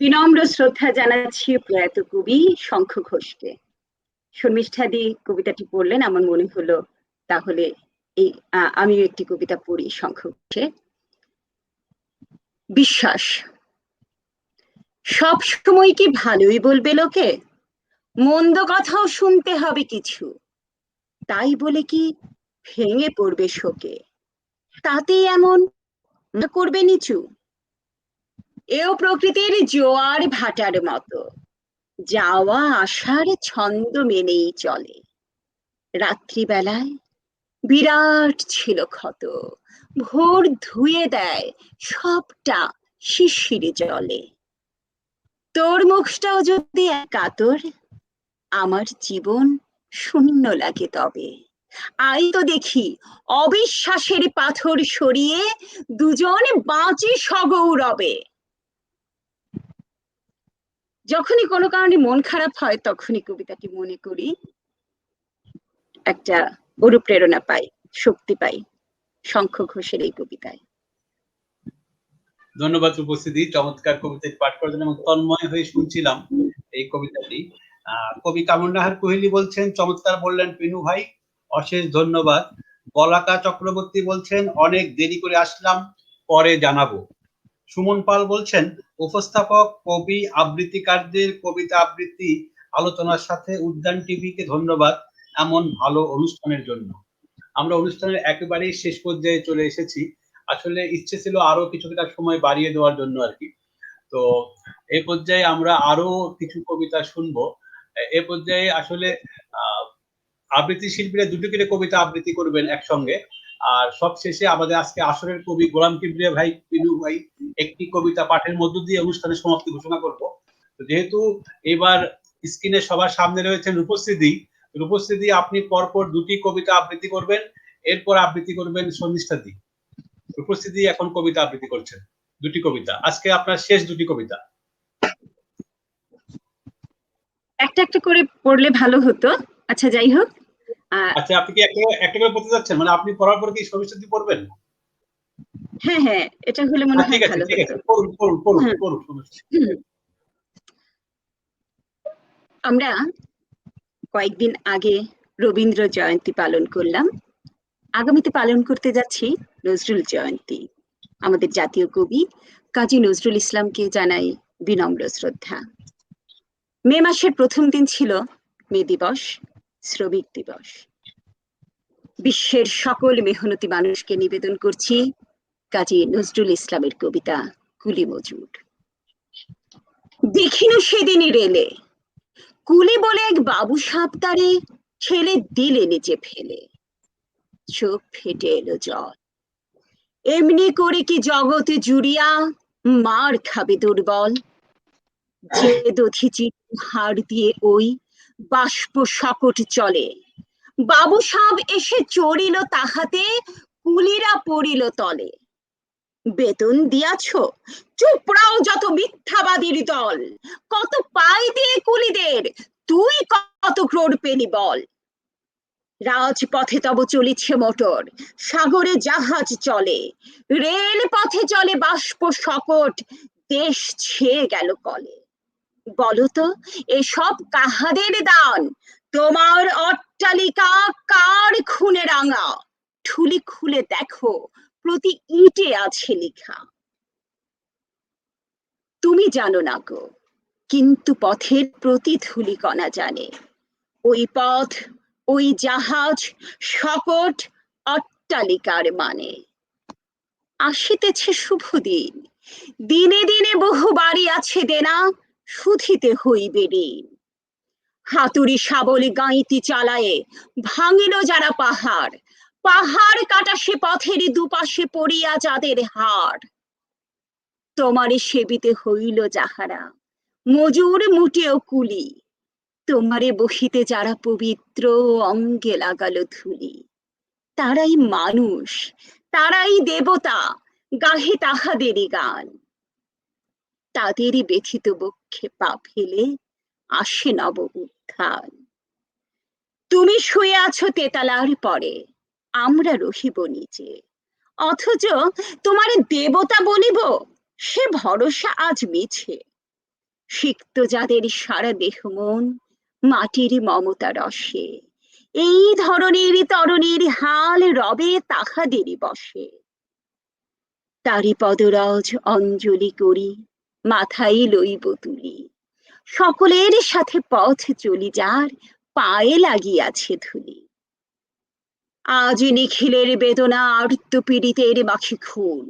বিনম্র শ্রদ্ধা জানাচ্ছি প্রয়াত কবি শঙ্খ ঘোষকে। শর্মিষ্ঠাদি কবিতাটি পড়লেন, আমার মনে হলো তাহলে এই আমিও একটি কবিতা পড়ি শঙ্খ ঘোষের। বিশ্বাস। সব সময় কি ভালোই বলবে লোকে? মন্দ কথাও শুনতে হবে কিছু, তাই বলে কি ভেঙে পড়বে শোকে? তাতেই এমন করবে নিচু? এও প্রকৃতির জোয়ার ভাটার মতো, যাওয়া আসার ছন্দ মেনেই চলে। রাত্রিবেলায় বিরাট ছিল ক্ষত, ভোর ধুয়ে দেয় সবটা শিশিরে জলে। তোর মুখটাও যদি এক কাতর, আমার জীবন শূন্য লাগে তবে। আই তো দেখি অবিশ্বাসের পাথর সরিয়ে দুজন বাঁচি সগৌরবে। যখনই কোনো কারণে মন খারাপ হয়, তখনই কবিতাটি মনে করি, একটা অনুপ্রেরণা পাই, শক্তি পাই শঙ্খ ঘোষের এই কবিতায়। ধন্যবাদ উপস্থিতি, চমৎকার কবিতাটি পাঠ করার জন্য এবং তন্ময় হয়ে শুনছিলাম এই কবিতাটি। কবি কামরুন্নাহার কোহেলি বলছেন, চমৎকার বললেন পিনু ভাই, অশেষ ধন্যবাদ। বলাকা চক্রবর্তী বলছেন, অনেক দেরি করে আসলাম, পরে জানাবো। সুমন পাল বলছেন, উপস্থাপক, কবি, আবৃত্তিকারদের কবিতা আবৃত্তি আলোচনার সাথে উদ্যান টিভিকে ধন্যবাদ এমন ভালো অনুষ্ঠানের জন্য। আমরা অনুষ্ঠানের একেবারেই শেষ পর্যায়ে চলে এসেছি। আসলে ইচ্ছে ছিল আরো কিছুটা সময় বাড়িয়ে দেওয়ার জন্য আর কি। তো এই পর্যায়ে আমরা আরো কিছু কবিতা শুনবো। এ পর্যায়ে আসলে আবৃত্তি শিল্পীরা দুটো করে কবিতা আবৃত্তি করবেন একসঙ্গে। আর সবশেষে আমাদের আজকে আসরের কবি গোলাম কিবরিয়া ভাই, পিনু ভাই একটি কবিতা পাঠের মধ্য দিয়ে অনুষ্ঠানের সমাপ্তি ঘোষণা করব। যেহেতু এবার স্ক্রিনে সবার সামনে রয়েছেন রূপস্থিতি, রূপস্থিতি আপনি পরপর দুটি কবিতা আবৃত্তি করবেন, এরপর আবৃত্তি করবেন শর্মিষ্ঠা দি। রূপস্থিতি এখন কবিতা আবৃত্তি করছেন, দুটি কবিতা, আজকে আপনার শেষ দুটি কবিতা। একটা একটা করে পড়লে ভালো হতো। আচ্ছা, যাই হোক। আচ্ছা, আপনি কি একটা করে পড়তে যাচ্ছেন? মানে আপনি পড়ার পর কি শর্মিষ্ঠা দি পড়বেন? হ্যাঁ হ্যাঁ, এটা হলে মনে হয় ঠিক আছে, ভালো ঠিক হতো। আছে, পড়ুন পড়ুন পড়ুন পড়ুন। আমরা কয়েকদিন আগে রবীন্দ্র জয়ন্তী পালন করলাম, আগামীতে পালন করতে যাচ্ছি নজরুল জয়ন্তী। আমাদের জাতীয় কবি কাজী নজরুল ইসলামকে জানাই বিনম্র শ্রদ্ধা। মে মাসের প্রথম দিন ছিল মে দিবস, শ্রমিক দিবস। বিশ্বের সকল মেহনতি মানুষকে নিবেদন করছি কাজী নজরুল ইসলামের কবিতা কুলি মজুর। দেখিনু সেদিনই রেলে, কুলি বলে এক বাবু সাপ তারে ঠেলে দিলে নিচে ফেলে, চোখ ফেটে এলো জল। এমনি করে কি জগতে জুড়িয়া মার খাবে দুর্বল? যে দধিচি হাড় দিয়ে ওই বাষ্প সকট চলে, বাবু সাপ এসে চড়িল তাহাতে, কুলিরা পড়িল তলে। বেতন দিয়াছ? চুপড়াও যত মিথ্যাবাদীর দল। কত পাই দিয়ে কুলিদের, তুই কত ক্রোড় পেলি বল। রাজপথে তব চলিছে মোটর, সাগরে জাহাজ চলে, রেল পথে চলে বাষ্প শকট, দেশ ছেয়ে গেল কলে। বলতো এসব কাহাদের দান? তোমার অট্টালিকা কার খুনে রাঙা? ঠুলি খুলে দেখো, প্রতি ইটে আছে লেখা। তুমি জানো না গো, কিন্তু পথের প্রতি ধূলিকণা জানে। ওই পথ, ওই জাহাজ, শকট, অট্টালিকার মানে। আসিতেছে শুভ দিন, দিনে দিনে বহু বাড়ি আছে দেনা, শুধিতে হইবে ঋণ। হাতুড়ি শাবল গাঁইতি চালায়ে ভাঙিল যারা পাহাড়, পাহাড় কাটা সে পথের দুপাশে পড়িয়া যাদের হাড়। তোমারে সেবিতে হইল যাহারা, মজুর মুটেও কুলি, তোমারে বসিতে যারা পবিত্র, অঙ্গে লাগালো ধুলি। তারাই মানুষ, তারাই দেবতা, গাহে তাহাদেরই গান। তাদেরই ব্যথিত বক্ষে পা ফেলে আসে নব উত্থান। তুমি শুয়ে আছো তেতালার পরে, আমরা রহিব নিচে, অথচ তোমার দেবতা বলিব সে ভরসা আজ মিছে। সিক্ত যাদের সারা দেহ মন মাটির মমতা রসে, এই ধরনের তরণীর হাল রবে তাহাদেরই বসে। তারি পদরজ অঞ্জলি করি, মাথায় লইব তুলি, সকলের সাথে পথ চলি যার, পায়ে লাগিয়াছে ধুলি। আজ নিখিলের বেদনা আর্ত পীড়িতের মাখি খুন,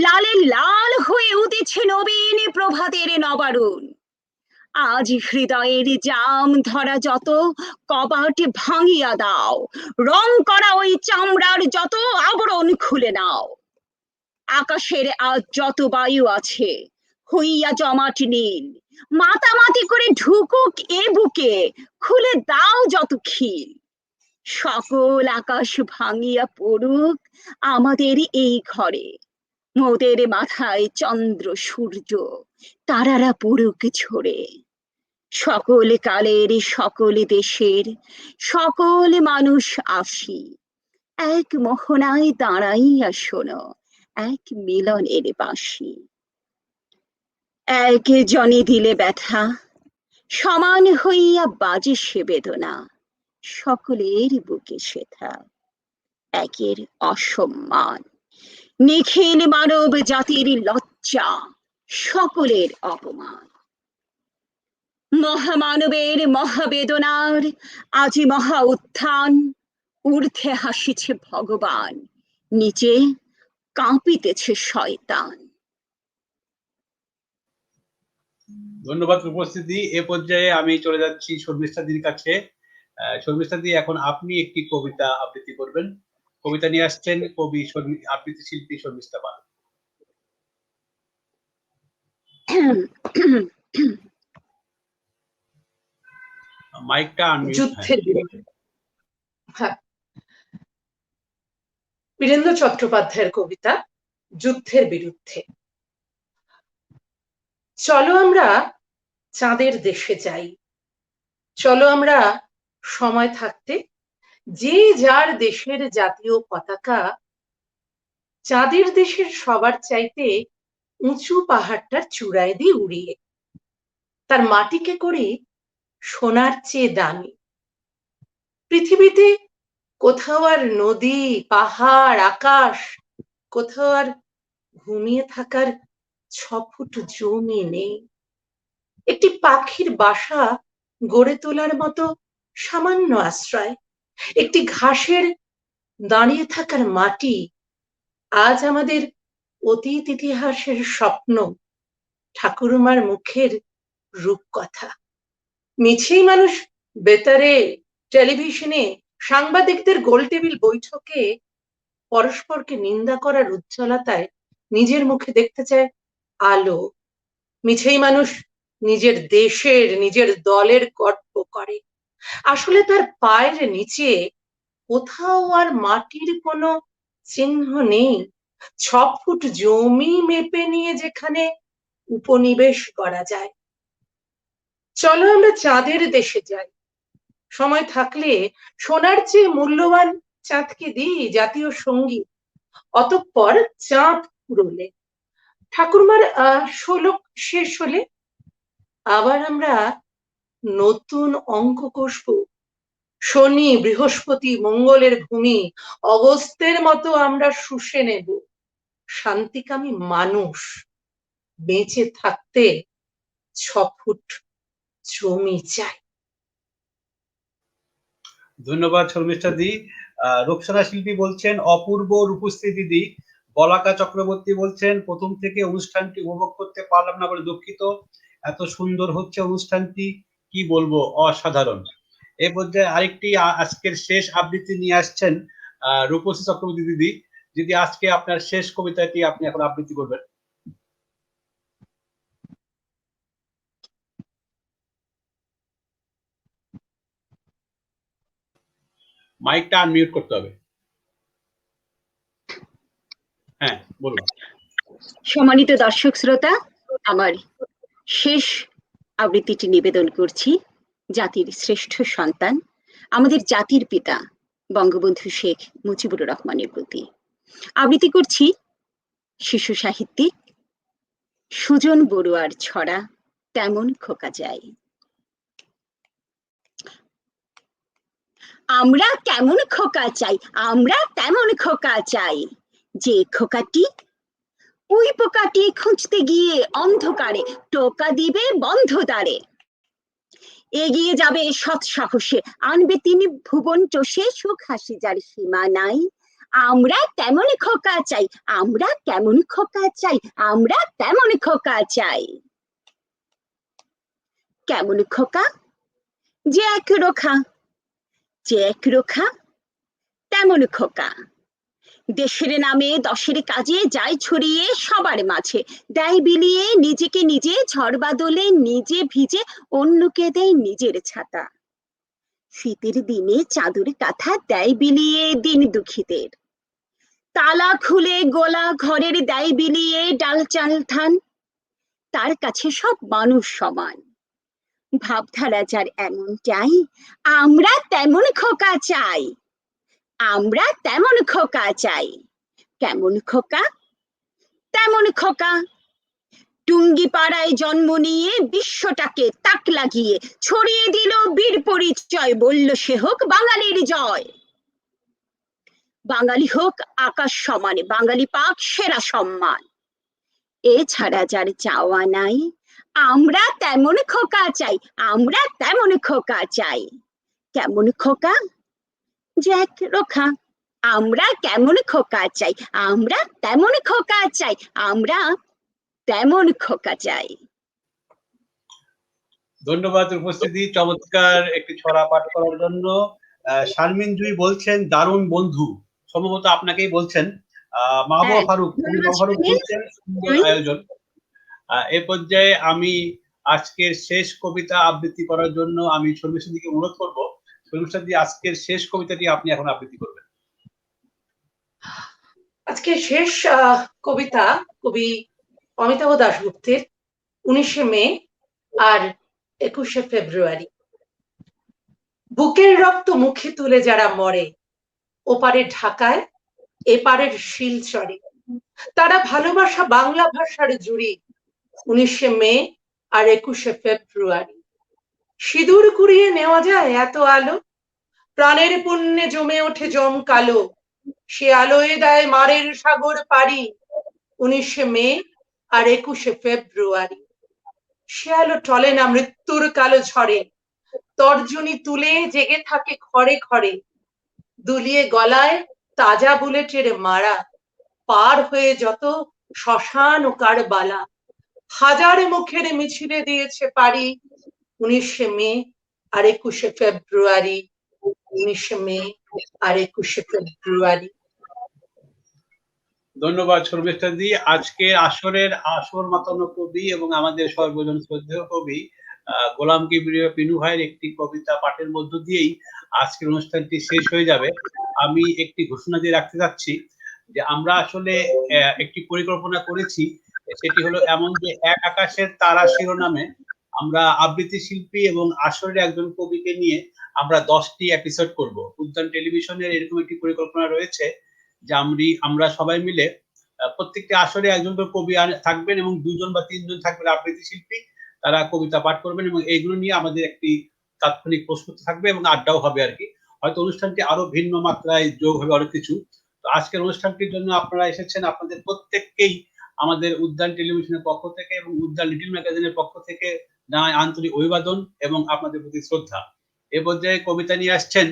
লালে লাল হয়ে উঠেছে নবীন প্রভাতের নবারুণ। আজ হৃদয়ের জাম ধরা যত কবাট ভাঙিয়া দাও, রং করা ওই চামড়ার যত আবরণ খুলে নাও। আকাশের আজ যত বায়ু আছে হইয়া জমাট নীল, মাতামাতি করে ঢুকুক এ বুকে, খুলে দাও যত খিল। সকল আকাশ ভাঙিয়া পড়ুক আমাদের এই ঘরে, মোদের মাথায় চন্দ্র সূর্য তারারা পড়ুক ঝরে। সকল কালের সকল দেশের সকল মানুষ আসি, এক মোহনায় দাঁড়াইয়া শোনো এক মিলনের বাঁশি। এক জনে দিলে ব্যথা, সমান হইয়া বাজে সে বেদনা, সকলের বুকে সেথা একের অসম্মান। নিখিল মানব জাতির লজ্জা, সকলের অপমান। মহামানবের মহাবেদনার আজি মহা উত্থান, ঊর্ধ্বে হাসিছে ভগবান, নিচে কাঁপিতেছে শয়তান। ধন্যবাদ উপস্থিতি। এ পর্যায়ে আমি চলে যাচ্ছি শর্মিষ্ঠাদির কাছে। শর্মিষ্ঠাদি, এখন আপনি একটি কবিতা আবৃত্তি করবেন। কবিতা নিয়ে আসছেন কবি আবৃত্তি শিল্পী শর্মিষ্ঠা পাল। মাইকটা যুদ্ধের বিরুদ্ধে। হ্যাঁ, বীরেন্দ্র চট্টোপাধ্যায়ের কবিতা যুদ্ধের বিরুদ্ধে। চলো আমরা চাঁদের দেশে যাই, চলো আমরা সময় থাকতে যে যার দেশের জাতীয় পতাকা চাঁদের দেশের সবার চাইতে উঁচু পাহাড়টার চূড়ায় দিয়ে উড়িয়ে তার মাটিকে করি সোনার চেয়ে দামি। পৃথিবীতে কোথাও আর নদী, পাহাড়, আকাশ, কোথাও আর ঘুমিয়ে থাকার 6 ফুট জমি নেই। একটি পাখির বাসা গড়ে তোলার মতো সামান্য আশ্রয়, একটি ঘাসের দাঁড়িয়ে থাকার মাটি আজ আমাদের অতীত ইতিহাসের স্বপ্ন, ঠাকুরমার মুখের রূপকথা। মিছেই মানুষ বেতারে, টেলিভিশনে, সাংবাদিকদের গোলটেবিল বৈঠকে পরস্পরকে নিন্দা করার উজ্জ্বলতায় নিজের মুখে দেখতে চায় আলো। মিছেই মানুষ নিজের দেশের, নিজের দলের গর্ব করে। আসলে তার পায়ের নিচে কোথাও আর মাটির কোনো চিহ্ন নেই, 6 ফুট জমি মেপে নিয়ে যেখানে উপনিবেশ করা যায়। চলো আমরা চাঁদের দেশে যাই, সময় থাকলে সোনার চেয়ে মূল্যবান চাঁদকে দিই জাতীয় সঙ্গীত, অতঃপর চাঁদ পুরোলে ঠাকুরমার শোলক শেষ হলে আবার আমরা নতুন অঙ্ক কষবো। শনি, বৃহস্পতি, মঙ্গলের ভূমি অগস্ত্যের মতো আমরা শুষে নেব। শান্তিকামী মানুষ বেঁচে থাকতে 6 ফুট জমি চাই। ধন্যবাদ শর্মিষ্ঠা দি। রূপসানা শিল্পী বলছেন অপূর্ব রূপশ্রী দিদি। বলাকা চক্রবর্তী বলছেন প্রথম থেকে অনুষ্ঠানটি উপভোগ করতে পারলাম না বলে দুঃখিত, এত সুন্দর হচ্ছে অনুষ্ঠানটি, কি বলবো, অসাধারণ। এ পর্যায়ে আরেকটি আজকের শেষ আবৃত্তি নিয়ে আসছেন রূপশ্রী চক্রবর্তী দিদি। যদি আজকে আপনার শেষ কবিতাটি আপনি এখন আবৃত্তি করবেন। মাইকটা আনমিউট করতে হবে। হ্যাঁ, বলুন। সম্মানিত দর্শক শ্রোতা, আমার শেষ আবৃত্তিটি নিবেদন করছি জাতির শ্রেষ্ঠ সন্তান, আমাদের জাতির পিতা বঙ্গবন্ধু শেখ মুজিবুর রহমানের প্রতি। আবৃত্তি করছি শিশু সাহিত্যিক সুজন বড়ুয়ার ছড়া তেমন খোকা যায়। আমরা কেমন খোকা চাই, আমরা তেমন খোকা চাই, যে খোকাটি ওই পোকাটি খুঁজতে গিয়ে অন্ধকারে টোকা দিবে বন্ধ দ্বারে, এগিয়ে যাবে সৎ সাহসে, আনবে তিনি ভুবন চষে, সুখ হাসি যার সীমা নাই। আমরা তেমন খোকা চাই, আমরা কেমন খোকা চাই, আমরা তেমন খোকা চাই। কেমন খোকা? যে এক রোখা, যে এক রোখা তেমন খোকা, দেশের নামে দশের কাজে যায় ছড়িয়ে সবার মাঝে, দেয় বিলিয়ে নিজেকে নিজে, ঝড় বাদলে নিজে ভিজে, অন্যকে দেয় নিজের ছাতা। শীতের দিনে চাদর কাঁথা দেয় বিলিয়ে দিন দুঃখীদের, তালা খুলে গোলা ঘরের দেয় বিলিয়ে ডাল চাল ধান। তার কাছে সব মানুষ সমান, ভাবধারা যার এমন চাই, আমরা তেমন খোকা চাই, আমরা তেমন খোকা চাই। কেমন খোকা? তেমন খোকা, টুঙ্গি পাড়ায় জন্ম নিয়ে বিশ্বটাকে তাক লাগিয়ে ছড়িয়ে দিল বীর পরিচয়, বলল সে হোক বাঙালির জয়। বাঙালি হোক আকাশ সমানে, বাঙালি পাক সেরা সম্মান, এছাড়া যার চাওয়া নাই, আমরা তেমন খোকা চাই, আমরা তেমন খোকা চাই। কেমন খোকা? যে এক রোখা, আমরা কেমন খোকা চাই, আমরা তেমন খোকা চাই, আমরা তেমন খোকা চাই। ধন্যবাদ উপস্থিতি, চমৎকার একটি ছড়া পাঠ করার জন্য। শারমিন জুই বলছেন দারুণ বন্ধু, সম্ভবত আপনাকেই বলছেন। মাহবুবা ফারুক বলছেন সুন্দর আয়োজন। এ পর্যায়ে আমি আজকের শেষ কবিতা আবৃত্তি করার জন্য আমি শর্মিষ্ঠা দিকে অনুরোধ করবো। শর্মিষ্ঠা দি, আজকের শেষ কবিতাটি আপনি এখন আবৃত্তি করবেন। আজকে শেষ কবিতা কবি অমিতাভ দাশগুপ্তের 19শে মে আর 21শে ফেব্রুয়ারি। বুকের রক্ত মুখে তুলে যারা মরে, ওপারের ঢাকায় এপারের শিলচরে, তারা ভালোবাসা বাংলা ভাষার জুড়ি। 19শে মে আর 21শে ফেব্রুয়ারি, সিঁদুর কুড়িয়ে নেওয়া যায় এত আলো, প্রাণের পুণ্যে জমে ওঠে জম কালো, সে আলোয় দেয় মারের সাগর পারি। 19শে মে আর 21শে ফেব্রুয়ারি, সে আলো টলে না মৃত্যুর কালো ঝড়ে, তর্জনী তুলে জেগে থাকে ঘরে ঘরে, দুলিয়ে গলায় তাজা বুলেটের মারা, পার হয়ে যত শ্মশান ও কারবালা, হাজার মুখের মিছিলে দিয়েছে পারি। 19শে মে আর 21শে ফেব্রুয়ারি, 19শে মে আর 21শে ফেব্রুয়ারি। ধন্যবাদ শর্মিষ্ঠা দি। আজকে আসরের আসর মাতানো কবি এবং আমাদের সর্বজন শ্রদ্ধেয় কবি গোলাম কিবরিয়া পিনু ভাইয়ের একটি কবিতা পাঠের মধ্য দিয়েই আজকের অনুষ্ঠানটি শেষ হয়ে যাবে। আমি একটি ঘোষণা দিয়ে রাখতে যাচ্ছি, যে আমরা আসলে একটি পরিকল্পনা করেছি, সেটি হলো এমন যে এক আকাশের তারা শিরোনামে আমরা আবৃত্তি শিল্পী এবং আসরের একজন কবিকে নিয়ে আমরা 10টি এপিসোড করব। উদ্যান টেলিভিশনের এরকম একটি পরিকল্পনা রয়েছে যে আমরা সবাই মিলে প্রত্যেকটি আসরে একজন করে কবি থাকবেন এবং 2জন বা 3জন থাকবেন আবৃত্তি শিল্পী, তারা কবিতা পাঠ করবেন এবং এইগুলো নিয়ে আমাদের একটি তাৎক্ষণিক প্রস্তুতি থাকবে এবং আড্ডাও হবে আর কি। হয়তো অনুষ্ঠানটি আরো ভিন্ন মাত্রায় যোগ হবে অনেক কিছু। তো আজকের অনুষ্ঠানটির জন্য আপনারা এসেছেন, আপনাদের প্রত্যেককেই আমাদের উদ্যান টেলিভিশনের পক্ষ থেকে এবং উদ্যান লিটিল ম্যাগাজিনের পক্ষ থেকে জানাই আন্তরিক অভিবাদন এবং আপনাদের প্রতি শ্রদ্ধা। এ পর্যায়ে কবিতা নিয়ে আসছেন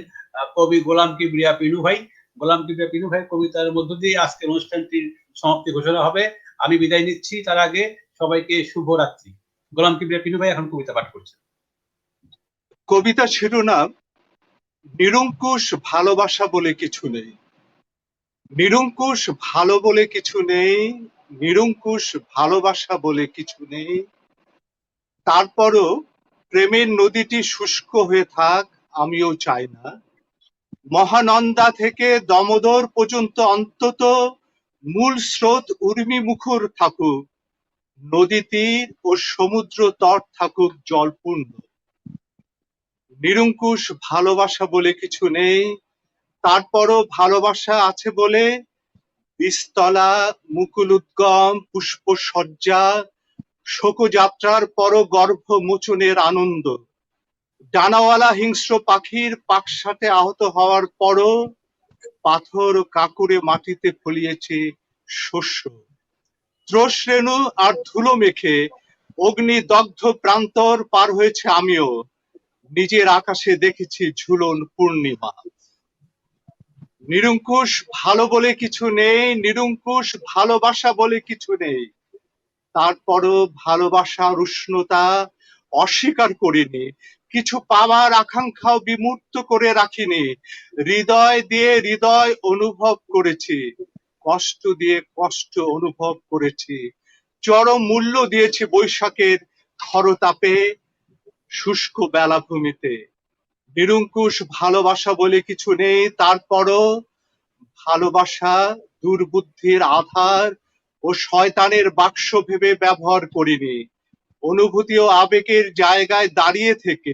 কবি গোলাম কিবরিয়া পিনু ভাই। গোলাম কিবরিয়া পিনু ভাই কবিতার মধ্য দিয়ে আজকের অনুষ্ঠানটির সমাপ্তি ঘোষণা হবে। আমি বিদায় নিচ্ছি, তার আগে সবাইকে শুভরাত্রি। গোলাম কিবরিয়া পিনু ভাই এখন কবিতা পাঠ করছেন। কবিতা শিরোনাম নিরঙ্কুশ ভালোবাসা বলে কিছু নেই। নিরঙ্কুশ ভালো বলে কিছু নেই, নিরঙ্কুশ ভালোবাসা বলে কিছু নেই। তারপরও প্রেমের নদীটি শুষ্ক হয়ে থাক আমিও চাই না। মহানন্দা থেকে দমোদর পর্যন্ত অন্তত মূল স্রোত উর্মি মুখর থাকুক, নদী তীর ও সমুদ্র তট থাকুক জলপূর্ণ। নিরঙ্কুশ ভালোবাসা বলে কিছু নেই, তারপরও ভালোবাসা আছে বলে বীজতলা, মুকুল উদ্গম, পুষ্পসজ্জা, শোকযাত্রার পর গর্ভ মোচনের আনন্দ। ডানাওয়ালা হিংস্র পাখির পাকসাথে আহত হওয়ার পরও পাথর কাকুরে মাটিতে ফলিয়েছে শস্য। ত্রোশরেণু আর ধুলো মেখে অগ্নিদগ্ধ প্রান্তর পার হয়েছে আমিও, নিজের আকাশে দেখেছি ঝুলন পূর্ণিমা। নিরঙ্কুশ ভালো বলে কিছু নেই, নিরঙ্কুশ ভালোবাসা বলে কিছু নেই, তারপরও ভালোবাসার উষ্ণতা অস্বীকার করিনি, কিছু পাওয়ার আকাঙ্ক্ষাও বিমূর্ত করে রাখিনি। হৃদয় দিয়ে হৃদয় অনুভব করেছি, কষ্ট দিয়ে কষ্ট অনুভব করেছি, চরম মূল্য দিয়েছি বৈশাখের খরতাপে শুষ্ক বেলাভূমিতে। নিরঙ্কুশ ভালোবাসা বলে কিছু নেই, তারপরও ভালোবাসা দুর্বুদ্ধির আধার ও শয়তানের বাক্স ভেবে ব্যবহার করিনি। অনুভূতি ও আবেগের জায়গায় দাঁড়িয়ে থেকে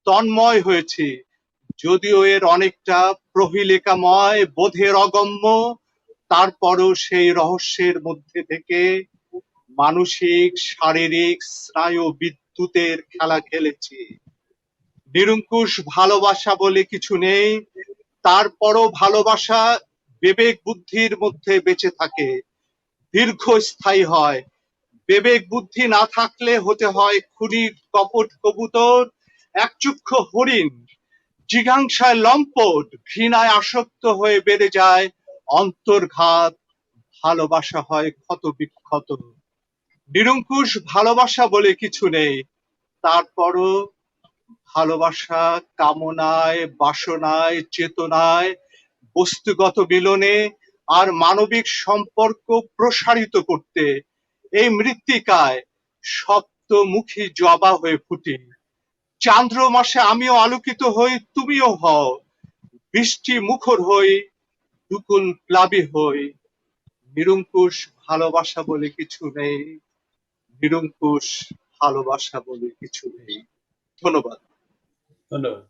তন্ময় হয়েছি, যদিও এর অনেকটা প্রহিলেকাময়, বোধের অগম্য, তারপরও সেই রহস্যের মধ্যে থেকে মানসিক শারীরিক স্নায়ু বিদ্যুতের খেলা খেলেছি। নিরঙ্কুশ ভালোবাসা বলে কিছু নেই, তারপরও ভালোবাসা বিবেক বুদ্ধির মধ্যে বেঁচে থাকে, দীর্ঘস্থায়ী হয়। বিবেক বুদ্ধি না থাকলে হতে হয় খুনি কপট কবুতর, একচক্ষু হরিণ, জিঘাংসায় লম্পট, ঘৃণায় আসক্ত হয়ে বেড়ে যায় অন্তর্ঘাত, ভালোবাসা হয় ক্ষত বিক্ষত। নিরঙ্কুশ ভালোবাসা বলে কিছু নেই, তারপরও ভালোবাসা কামনায়, বাসনায়, চেতনায়, বস্তুগত মিলনে আর মানবিক সম্পর্ক প্রসারিত করতে এই মৃত্তিকায় সপ্তমুখী জবা হয়ে ফুটি। চান্দ্র মাসে আমিও আলোকিত হই, তুমিও হও, বৃষ্টি মুখর হই, দুকুল প্লাবী হই। নিরঙ্কুশ ভালোবাসা বলে কিছু নেই, নিরঙ্কুশ ভালোবাসা বলে কিছু নেই। ধন্যবাদ। ধন্যবাদ।